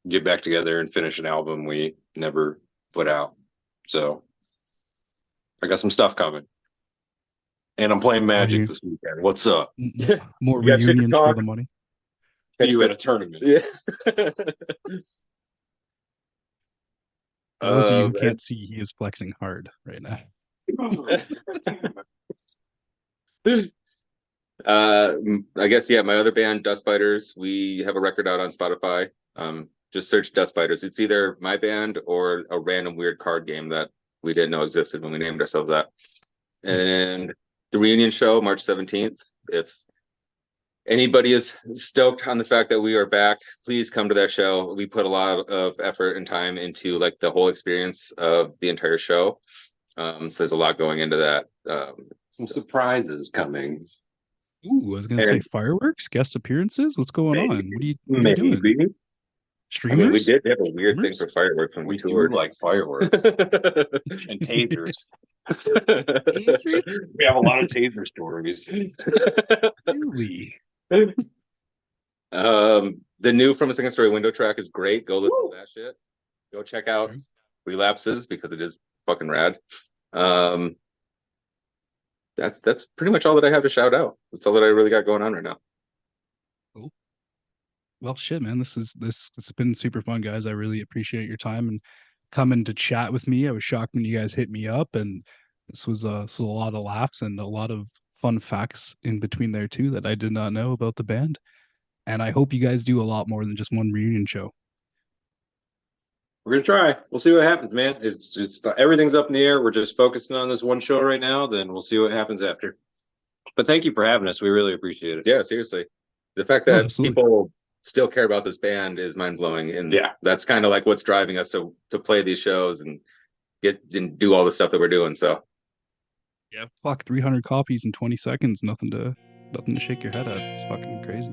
get back together and finish an album we never put out. So I got some stuff coming. And I'm playing Magic this weekend. What's up? More You got shit to reunions for talk? the money. See you at a tournament. Yeah. For those of you who can't see, he is flexing hard right now. I guess my other band, Dust Fighters, we have a record out on Spotify. Just search Dust Fighters. It's either my band or a random weird card game that we didn't know existed when we named ourselves that. And the reunion show, March 17th. If anybody is stoked on the fact that we are back, please come to that show. We put a lot of effort and time into like the whole experience of the entire show. So there's a lot going into that. Some surprises coming. Ooh, I was gonna say fireworks, guest appearances. What's going on? What are you doing? Maybe. Streamers? I mean, we did have a weird thing Streamers? for fireworks when we We do toured. like fireworks and tasers. We have a lot of taser stories. Really? The new From a Second Story window track is great. Go listen to that shit. Go check out Relapses because it is fucking rad. That's pretty much all that I have to shout out. That's all that I really got going on right now. Cool. Well, shit, man. This has been super fun, guys. I really appreciate your time and coming to chat with me. I was shocked when you guys hit me up, and this was a lot of laughs and a lot of fun facts in between there too that I did not know about the band. And I hope you guys do a lot more than just one reunion show. We're gonna try. We'll see what happens, man. It's everything's up in the air. We're just focusing on this one show right now. Then we'll see what happens after. But thank you for having us. We really appreciate it. Yeah, seriously. The fact that absolutely. people still care about this band is mind blowing, and that's kind of like what's driving us to play these shows and get and do all the stuff that we're doing. So yeah, fuck, 300 copies in 20 seconds. Nothing to shake your head at. It's fucking crazy.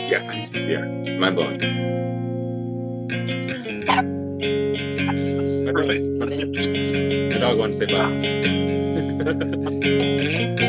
Yeah, mind blowing. The dog wanted to say bye.